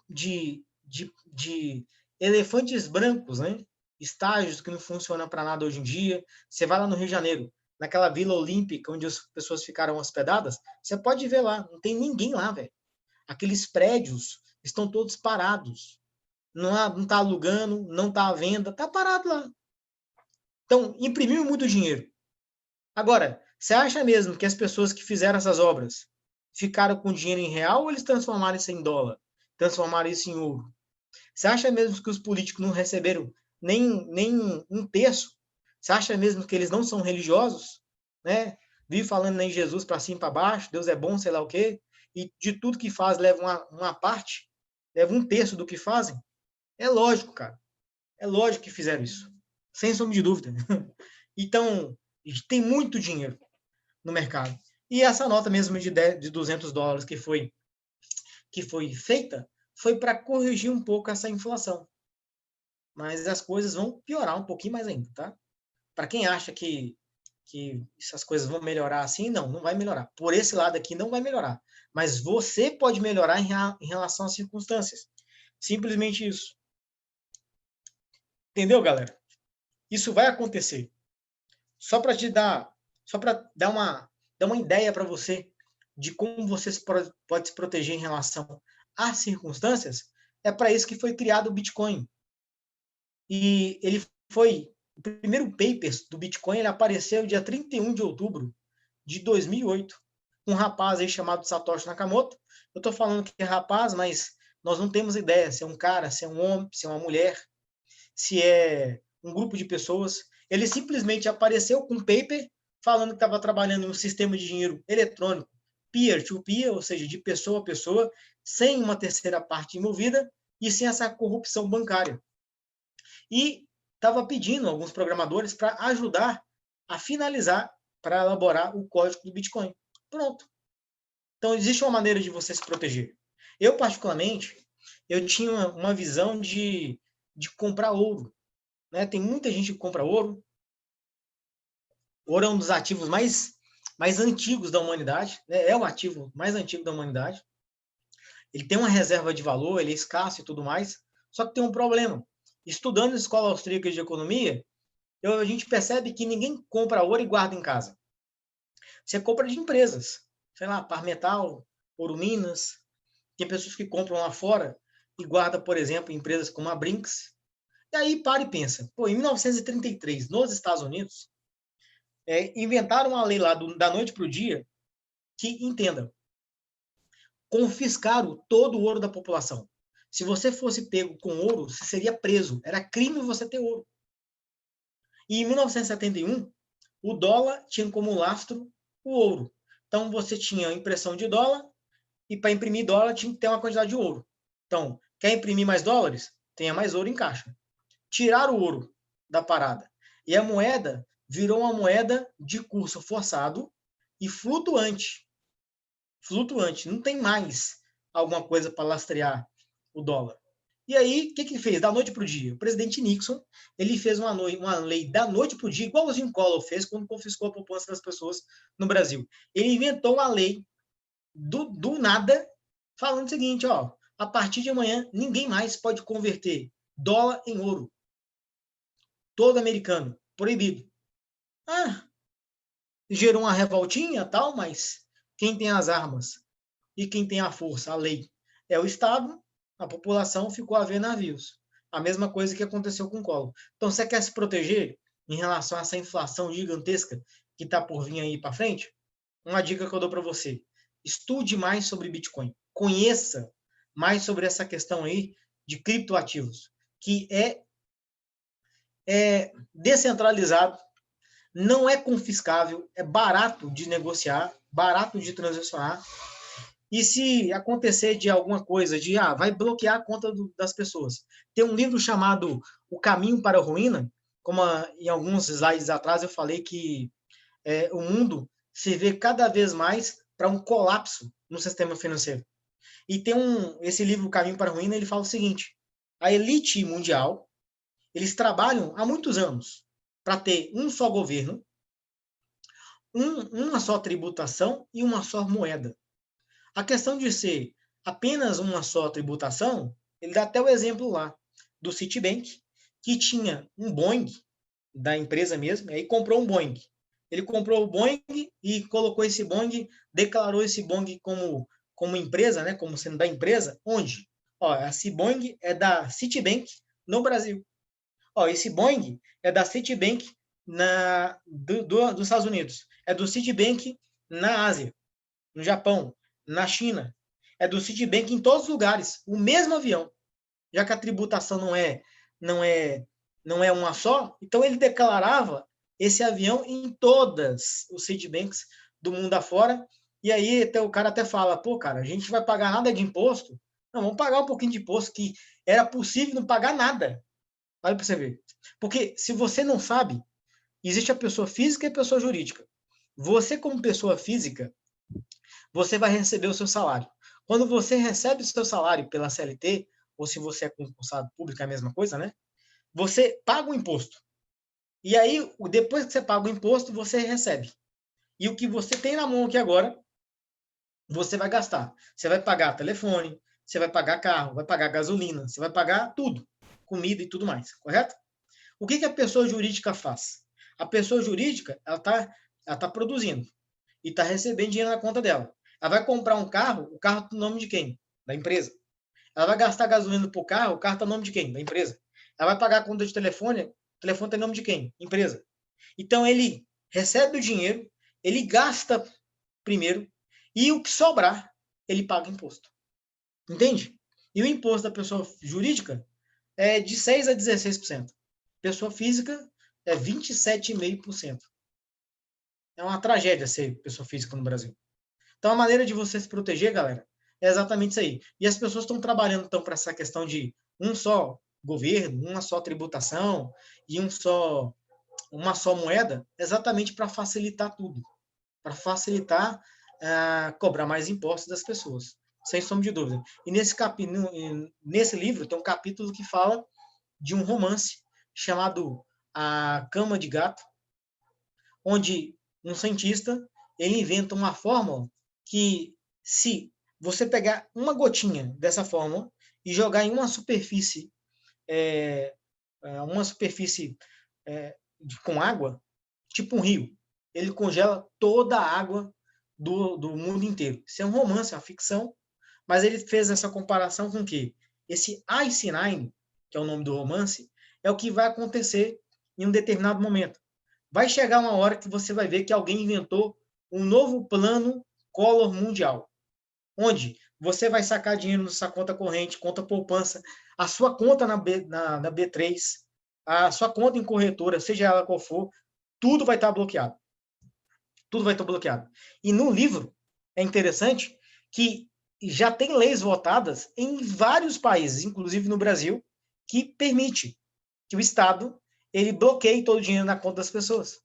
elefantes brancos, né? Estágios que não funcionam para nada hoje em dia. Você vai lá no Rio de Janeiro, naquela Vila Olímpica, onde as pessoas ficaram hospedadas, você pode ver lá, não tem ninguém lá, velho. Aqueles prédios estão todos parados. Não está alugando, não está à venda, está parado lá. Então, imprimiu muito dinheiro. Agora, você acha mesmo que as pessoas que fizeram essas obras ficaram com dinheiro em real ou eles transformaram isso em dólar? Transformaram isso em ouro? Você acha mesmo que os políticos não receberam nem um terço? Você acha mesmo que eles não são religiosos? Né? Vive falando em Jesus para cima e para baixo, Deus é bom, sei lá o quê, e de tudo que faz leva uma parte, leva um terço do que fazem? É lógico, cara. É lógico que fizeram isso. Sem sombra de dúvida. Então, tem muito dinheiro no mercado. E essa nota mesmo de 200 dólares que foi feita foi para corrigir um pouco essa inflação. Mas as coisas vão piorar um pouquinho mais ainda, tá? Para quem acha que essas coisas vão melhorar assim, não vai melhorar. Por esse lado aqui não vai melhorar. Mas você pode melhorar em relação às circunstâncias. Simplesmente isso. Entendeu, galera? Isso vai acontecer. Só para dar uma ideia para você de como você pode se proteger em relação às circunstâncias, é para isso que foi criado o Bitcoin. E ele foi o primeiro paper do Bitcoin, ele apareceu dia 31 de outubro de 2008. Um rapaz aí chamado Satoshi Nakamoto. Eu estou falando que é rapaz, mas nós não temos ideia se é um cara, se é um homem, se é uma mulher, se é um grupo de pessoas. Ele simplesmente apareceu com um paper falando que estava trabalhando em um sistema de dinheiro eletrônico peer-to-peer, ou seja, de pessoa a pessoa, sem uma terceira parte envolvida e sem essa corrupção bancária. E estava pedindo alguns programadores para ajudar a finalizar, para elaborar o código do Bitcoin. Pronto. Então, existe uma maneira de você se proteger. Eu, particularmente, eu tinha uma visão de comprar ouro. Né? Tem muita gente que compra ouro. Ouro é um dos ativos mais antigos da humanidade. Né? É o ativo mais antigo da humanidade. Ele tem uma reserva de valor, ele é escasso e tudo mais. Só que tem um problema. Estudando na Escola Austríaca de Economia, a gente percebe que ninguém compra ouro e guarda em casa. Você compra de empresas. Sei lá, Parmetal, Ouro Minas. Tem pessoas que compram lá fora e guardam, por exemplo, em empresas como a Brinks. E aí para e pensa. Pô, em 1933, nos Estados Unidos, inventaram uma lei lá da noite para o dia que, entenda, confiscaram todo o ouro da população. Se você fosse pego com ouro, você seria preso. Era crime você ter ouro. E em 1971, o dólar tinha como lastro o ouro. Então, você tinha a impressão de dólar e para imprimir dólar tinha que ter uma quantidade de ouro. Então, quer imprimir mais dólares? Tenha mais ouro em caixa. Tiraram o ouro da parada. E a moeda virou uma moeda de curso forçado e flutuante. Flutuante. Não tem mais alguma coisa para lastrear o dólar. E aí, o que que fez? Da noite para o dia. O presidente Nixon, ele fez uma lei da noite para o dia, igualzinho o Collor fez quando confiscou a poupança das pessoas no Brasil. Ele inventou uma lei do nada, falando o seguinte, ó, a partir de amanhã, ninguém mais pode converter dólar em ouro. Todo americano. Proibido. Ah, gerou uma revoltinha tal, mas quem tem as armas e quem tem a força, a lei, é o Estado, a população ficou a ver navios. A mesma coisa que aconteceu com o Collor. Então, você quer se proteger em relação a essa inflação gigantesca que está por vir aí para frente? Uma dica que eu dou para você. Estude mais sobre Bitcoin. Conheça mais sobre essa questão aí de criptoativos, que é descentralizado, não é confiscável, é barato de negociar, barato de transacionar. E se acontecer de alguma coisa, vai bloquear a conta das pessoas. Tem um livro chamado O Caminho para a Ruína, como em alguns slides atrás eu falei que o mundo se vê cada vez mais para um colapso no sistema financeiro. E tem esse livro, O Caminho para a Ruína, ele fala o seguinte: a elite mundial, eles trabalham há muitos anos para ter um só governo, uma só tributação e uma só moeda. A questão de ser apenas uma só tributação, ele dá até o exemplo lá do Citibank, que tinha um Boeing da empresa mesmo, aí comprou um Boeing. Ele comprou o Boeing e colocou esse Boeing, declarou esse Boeing como empresa, né, como sendo da empresa, onde? Ó, esse Boeing é da Citibank no Brasil. Ó, esse Boeing é da Citibank dos Estados Unidos. É do Citibank na Ásia, no Japão, na China. É do Citibank em todos os lugares. O mesmo avião. Já que a tributação não é uma só, então ele declarava esse avião em todas os Citibanks do mundo afora. E aí até o cara até fala, pô, cara, a gente vai pagar nada de imposto? Não, vamos pagar um pouquinho de imposto, que era possível não pagar nada. Olha para você ver. Porque se você não sabe, existe a pessoa física e a pessoa jurídica. Você, como pessoa física, você vai receber o seu salário. Quando você recebe o seu salário pela CLT, ou se você é concursado público, é a mesma coisa, né? Você paga o imposto. E aí, depois que você paga o imposto, você recebe. E o que você tem na mão aqui agora, você vai gastar. Você vai pagar telefone, você vai pagar carro, vai pagar gasolina, você vai pagar tudo. Comida e tudo mais, correto? O que a pessoa jurídica faz? A pessoa jurídica, ela tá produzindo e está recebendo dinheiro na conta dela. Ela vai comprar um carro, o carro está no nome de quem? Da empresa. Ela vai gastar gasolina para o carro está no nome de quem? Da empresa. Ela vai pagar a conta de telefone, o telefone está no nome de quem? Empresa. Então, ele recebe o dinheiro, ele gasta primeiro, e o que sobrar, ele paga imposto. Entende? E o imposto da pessoa jurídica é de 6% a 16%. Pessoa física é 27,5%. É uma tragédia ser pessoa física no Brasil. Então, a maneira de você se proteger, galera, é exatamente isso aí. E as pessoas estão trabalhando, então, para essa questão de um só governo, uma só tributação e uma só moeda, exatamente para facilitar tudo. Para facilitar cobrar mais impostos das pessoas. Sem sombra de dúvida. E nesse livro tem um capítulo que fala de um romance chamado A Cama de Gato, onde um cientista ele inventa uma fórmula que, se você pegar uma gotinha dessa fórmula e jogar em uma superfície com água, tipo um rio, ele congela toda a água do mundo inteiro. Isso é um romance, é uma ficção, mas ele fez essa comparação com o quê? Esse Ice Nine, que é o nome do romance, é o que vai acontecer em um determinado momento. Vai chegar uma hora que você vai ver que alguém inventou um novo plano Collor mundial, onde você vai sacar dinheiro na sua conta corrente, conta poupança, a sua conta na B3, a sua conta em corretora, seja ela qual for, tudo vai estar bloqueado. Tudo vai estar bloqueado. E no livro, é interessante que já tem leis votadas em vários países, inclusive no Brasil, que permite que o Estado ele bloqueie todo o dinheiro na conta das pessoas.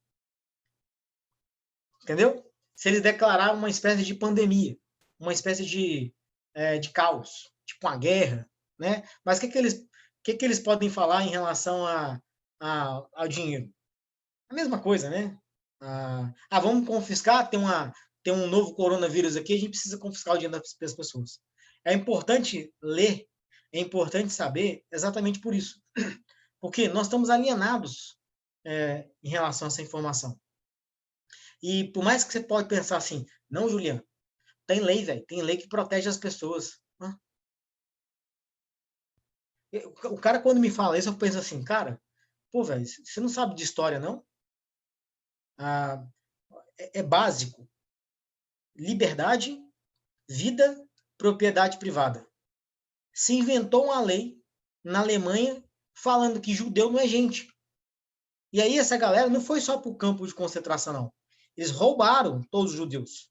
Entendeu? Se eles declarar uma espécie de pandemia, uma espécie de caos, tipo uma guerra, né? Mas que eles podem falar em relação ao dinheiro? A mesma coisa, né? Vamos confiscar, tem um novo coronavírus aqui, a gente precisa confiscar o dinheiro das pessoas. É importante ler, é importante saber exatamente por isso. Porque nós estamos alienados em relação a essa informação. E por mais que você pode pensar assim, não, Juliano, tem lei, velho, tem lei que protege as pessoas. O cara, quando me fala isso, eu penso assim, cara, pô, velho, você não sabe de história, não? Ah, é básico. Liberdade, vida, propriedade privada. Se inventou uma lei na Alemanha falando que judeu não é gente. E aí essa galera não foi só para o campo de concentração, não. Eles roubaram todos os judeus.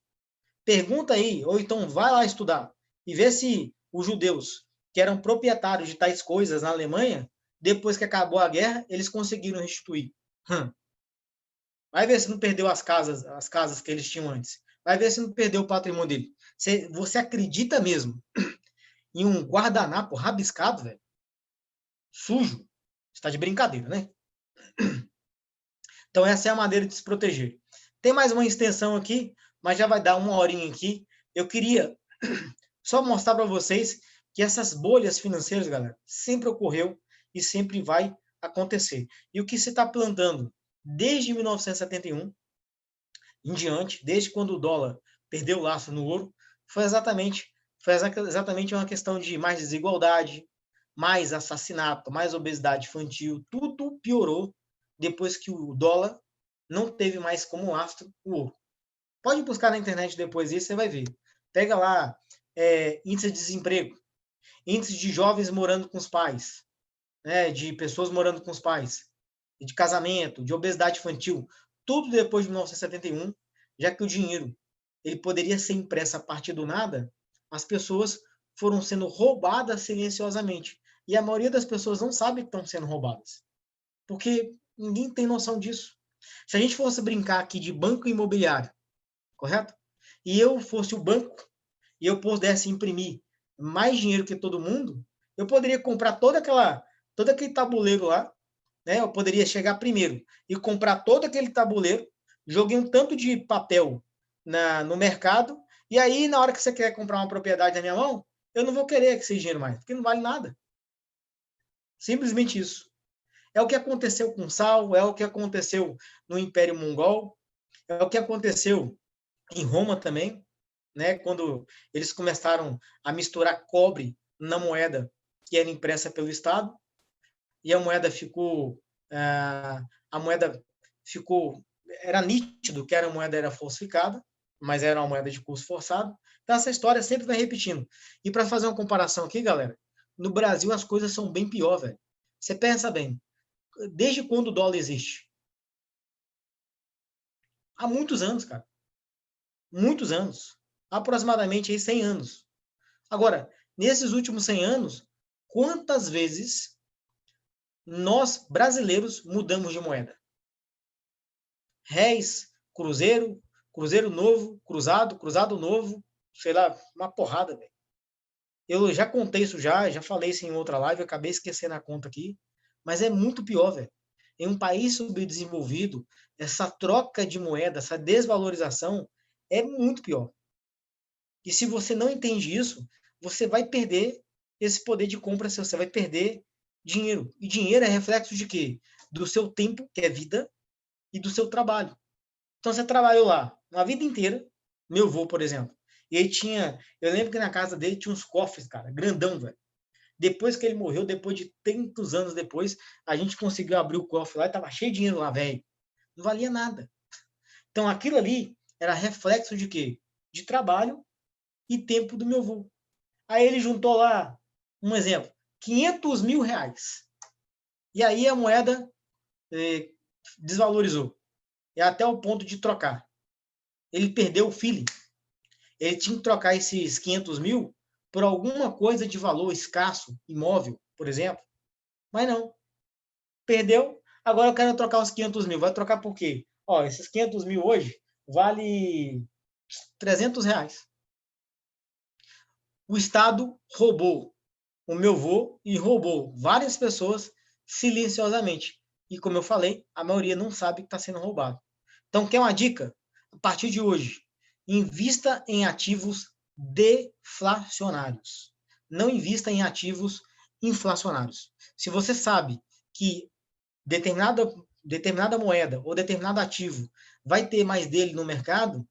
Pergunta aí, ou então vai lá estudar e vê se os judeus que eram proprietários de tais coisas na Alemanha, depois que acabou a guerra, eles conseguiram restituir. Vai ver se não perdeu as casas que eles tinham antes. Vai ver se não perdeu o patrimônio dele. Você acredita mesmo em um guardanapo rabiscado, velho? Sujo? Está de brincadeira, né? Então essa é a maneira de se proteger. Tem mais uma extensão aqui, mas já vai dar uma horinha aqui. Eu queria só mostrar para vocês que essas bolhas financeiras, galera, sempre ocorreu e sempre vai acontecer. E o que se está plantando desde 1971 em diante, desde quando o dólar perdeu o laço no ouro, foi exatamente uma questão de mais desigualdade, mais assassinato, mais obesidade infantil, tudo piorou depois que o dólar não teve mais como lastro o ouro. Pode buscar na internet depois disso, você vai ver. Pega lá índice de desemprego, índice de jovens morando com os pais, né, de pessoas morando com os pais, de casamento, de obesidade infantil, tudo depois de 1971, já que o dinheiro ele poderia ser impresso a partir do nada, as pessoas foram sendo roubadas silenciosamente. E a maioria das pessoas não sabe que estão sendo roubadas, porque ninguém tem noção disso. Se a gente fosse brincar aqui de banco imobiliário, correto? E eu fosse o banco e eu pudesse imprimir mais dinheiro que todo mundo, eu poderia comprar todo aquele tabuleiro lá, né? Eu poderia chegar primeiro e comprar todo aquele tabuleiro, joguei um tanto de papel no mercado, e aí na hora que você quer comprar uma propriedade na minha mão, eu não vou querer esse dinheiro mais, porque não vale nada. Simplesmente isso. É o que aconteceu com sal, é o que aconteceu no Império Mongol, é o que aconteceu em Roma também, né, quando eles começaram a misturar cobre na moeda que era impressa pelo Estado, e a moeda ficou, era nítido que a moeda era falsificada, mas era uma moeda de curso forçado. Então essa história sempre vai repetindo. E para fazer uma comparação aqui, galera, no Brasil as coisas são bem pior, velho. Você pensa bem, desde quando o dólar existe? Há muitos anos, cara. Muitos anos. Aproximadamente aí 100 anos. Agora, nesses últimos 100 anos, quantas vezes nós, brasileiros, mudamos de moeda? Réis, cruzeiro, cruzeiro novo, cruzado, cruzado novo, sei lá, uma porrada, velho. Eu já contei isso já falei isso em outra live, eu acabei esquecendo a conta aqui, mas é muito pior, velho. Em um país subdesenvolvido, essa troca de moeda, essa desvalorização é muito pior. E se você não entende isso, você vai perder esse poder de compra, você vai perder dinheiro. E dinheiro é reflexo de quê? Do seu tempo, que é vida, e do seu trabalho. Então você trabalhou lá uma vida inteira, meu avô, por exemplo. E ele eu lembro que na casa dele tinha uns cofres, cara, grandão, velho. Depois que ele morreu, depois de tantos anos depois, a gente conseguiu abrir o cofre lá e tava cheio de dinheiro lá, velho. Não valia nada. Então aquilo ali era reflexo de quê? De trabalho e tempo do meu avô. Aí ele juntou lá, um exemplo, 500 mil reais. E aí a moeda desvalorizou. É até o ponto de trocar. Ele perdeu o feeling. Ele tinha que trocar esses 500 mil por alguma coisa de valor escasso, imóvel, por exemplo. Mas não. Perdeu. Agora eu quero trocar os 500 mil. Vai trocar por quê? Ó, esses 500 mil hoje vale 300 reais. O Estado roubou o meu vô e roubou várias pessoas silenciosamente. E como eu falei, a maioria não sabe que está sendo roubado. Então, quer uma dica? A partir de hoje, invista em ativos deflacionários. Não invista em ativos inflacionários. Se você sabe que determinada moeda ou determinado ativo vai ter mais dele no mercado,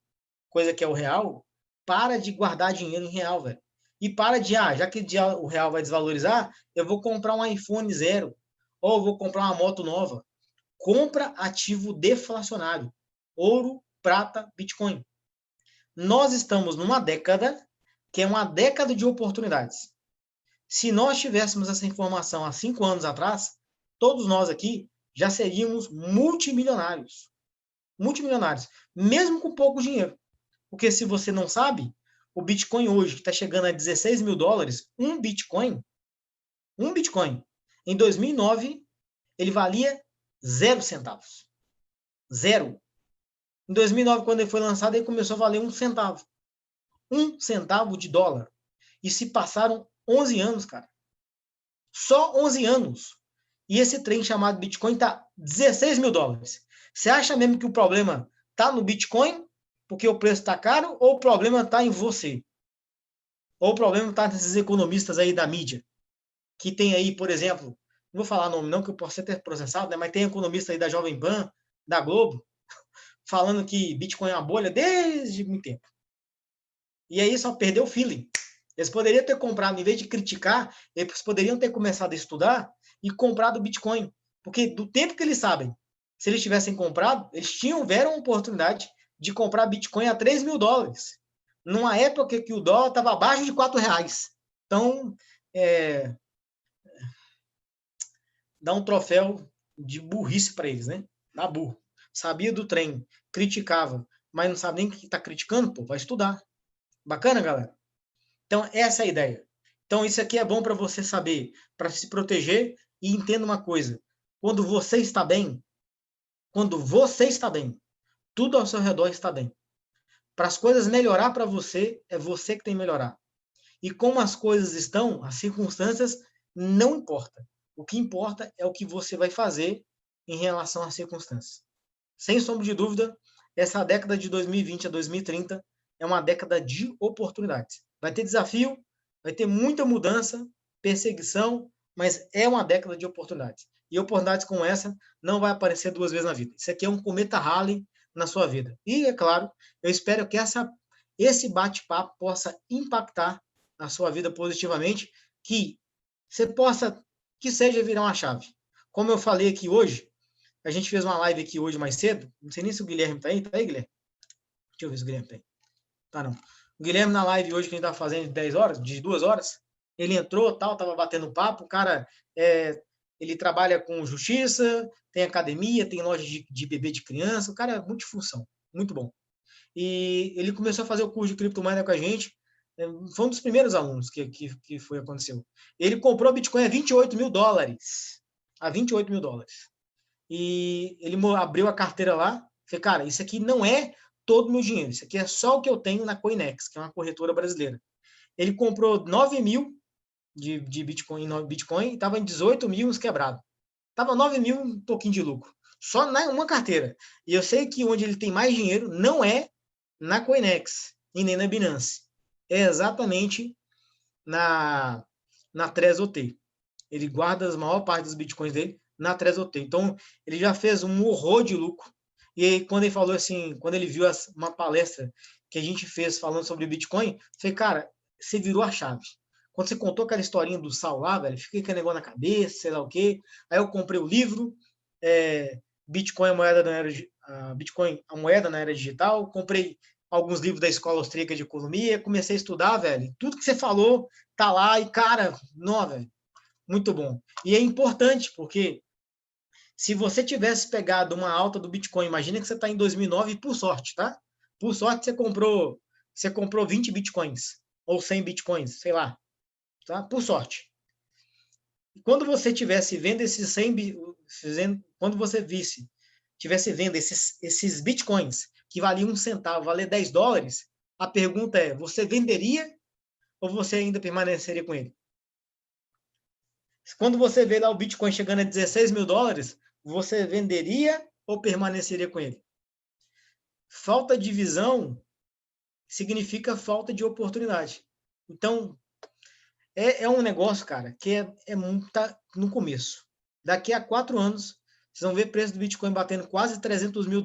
coisa que é o real, para de guardar dinheiro em real, velho. E para de, já que o real vai desvalorizar, eu vou comprar um iPhone 0 ou eu vou comprar uma moto nova. Compra ativo deflacionário. Ouro, prata, Bitcoin. Nós estamos numa década que é uma década de oportunidades. Se nós tivéssemos essa informação há 5 anos atrás, todos nós aqui já seríamos multimilionários. Multimilionários, mesmo com pouco dinheiro. Porque se você não sabe, o Bitcoin hoje, que está chegando a 16 mil dólares, um Bitcoin, em 2009, ele valia 0 centavos. Zero. Em 2009, quando ele foi lançado, ele começou a valer 1 centavo. 1 centavo de dólar. E se passaram 11 anos, cara. Só 11 anos. E esse trem chamado Bitcoin está 16 mil dólares. Você acha mesmo que o problema está no Bitcoin, porque o preço está caro, ou o problema está em você? Ou o problema está nesses economistas aí da mídia, que tem aí, por exemplo, não vou falar nome não, que eu posso ser ter processado, né? Mas tem economista aí da Jovem Pan, da Globo, falando que Bitcoin é uma bolha desde muito tempo. E aí só perdeu o feeling. Eles poderiam ter comprado, em vez de criticar, eles poderiam ter começado a estudar e comprado Bitcoin. Porque do tempo que eles sabem, se eles tivessem comprado, eles tiveram a oportunidade de comprar Bitcoin a 3 mil dólares. Numa época que o dólar estava abaixo de 4 reais. Então, dá um troféu de burrice para eles, né? Dá burro. Sabia do trem, criticava, mas não sabe nem o que está criticando, pô, vai estudar. Bacana, galera? Então, essa é a ideia. Então, isso aqui é bom para você saber, para se proteger e entenda uma coisa. Quando você está bem, tudo ao seu redor está bem. Para as coisas melhorar para você, é você que tem que melhorar. E como as coisas estão, as circunstâncias, não importa. O que importa é o que você vai fazer em relação às circunstâncias. Sem sombra de dúvida, essa década de 2020 a 2030 é uma década de oportunidades. Vai ter desafio, vai ter muita mudança, perseguição, mas é uma década de oportunidades. E oportunidades como essa não vai aparecer 2 vezes na vida. Isso aqui é um cometa Halley na sua vida. E, é claro, eu espero que esse bate-papo possa impactar a sua vida positivamente, que você possa, que seja virar uma chave. Como eu falei aqui hoje, a gente fez uma live aqui hoje mais cedo. Não sei nem se o Guilherme tá aí. Tá aí, Guilherme? Deixa eu ver se o Guilherme tá aí. Tá, não. O Guilherme na live hoje que a gente tá fazendo de 10 horas, de 2 horas, ele entrou, tal, tava batendo papo. O cara, ele trabalha com justiça, tem academia, tem loja de bebê de criança. O cara é multifunção. Muito bom. E ele começou a fazer o curso de criptomoeda com a gente. Foi um dos primeiros alunos que aconteceu. Ele comprou Bitcoin a 28 mil dólares. A 28 mil dólares. E ele abriu a carteira lá. Falei, cara, isso aqui não é todo o meu dinheiro. Isso aqui é só o que eu tenho na Coinex, que é uma corretora brasileira. Ele comprou 9 mil de Bitcoin e estava em 18 mil uns quebrados. Estava 9 mil um pouquinho de lucro. Só na uma carteira. E eu sei que onde ele tem mais dinheiro não é na Coinex e nem na Binance. É exatamente na Trezor. Ele guarda a maior parte dos bitcoins dele na Trezor. Então, ele já fez um horror de lucro. E aí, quando ele falou assim, quando ele viu uma palestra que a gente fez falando sobre Bitcoin, eu falei, cara, você virou a chave. Quando você contou aquela historinha do sal lá, velho, fiquei com aquele negócio na cabeça, sei lá o quê. Aí eu comprei o livro, Bitcoin, a moeda na era digital. Comprei alguns livros da Escola Austríaca de Economia, comecei a estudar, velho. Tudo que você falou tá lá e, cara, não, velho, muito bom. E é importante, porque se você tivesse pegado uma alta do Bitcoin, imagina que você está em 2009 e por sorte, tá? Por sorte você comprou 20 Bitcoins ou 100 Bitcoins, sei lá, tá? Por sorte. E quando você tivesse vendo esses 100, quando você tivesse vendo esses Bitcoins que valiam 1 centavo, valer $10, a pergunta é, você venderia ou você ainda permaneceria com ele? Quando você vê lá o Bitcoin chegando a $16 mil, você venderia ou permaneceria com ele? Falta de visão significa falta de oportunidade. Então, é um negócio, cara, que tá no começo. Daqui a 4 anos, vocês vão ver o preço do Bitcoin batendo quase $300 mil,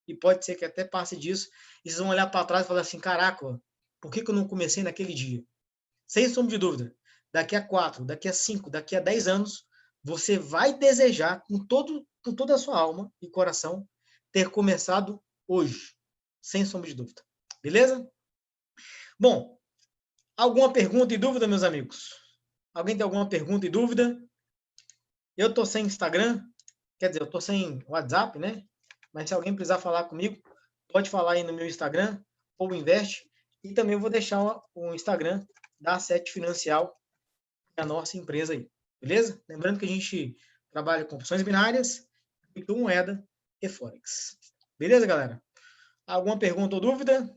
e pode ser que até passe disso, e vocês vão olhar para trás e falar assim, caraca, por que eu não comecei naquele dia? Sem sombra de dúvida, daqui a 4, daqui a 5, daqui a 10 anos, você vai desejar com toda a sua alma e coração ter começado hoje, sem sombra de dúvida. Beleza? Bom, alguma pergunta e dúvida, meus amigos? Alguém tem alguma pergunta e dúvida? Eu tô sem Instagram, quer dizer, eu tô sem WhatsApp, né? Mas se alguém precisar falar comigo, pode falar aí no meu Instagram, ou Invest, e também eu vou deixar o Instagram da Asset Financial, a nossa empresa aí, beleza? Lembrando que a gente trabalha com opções binárias, criptomoeda e Forex. Beleza, galera? Alguma pergunta ou dúvida?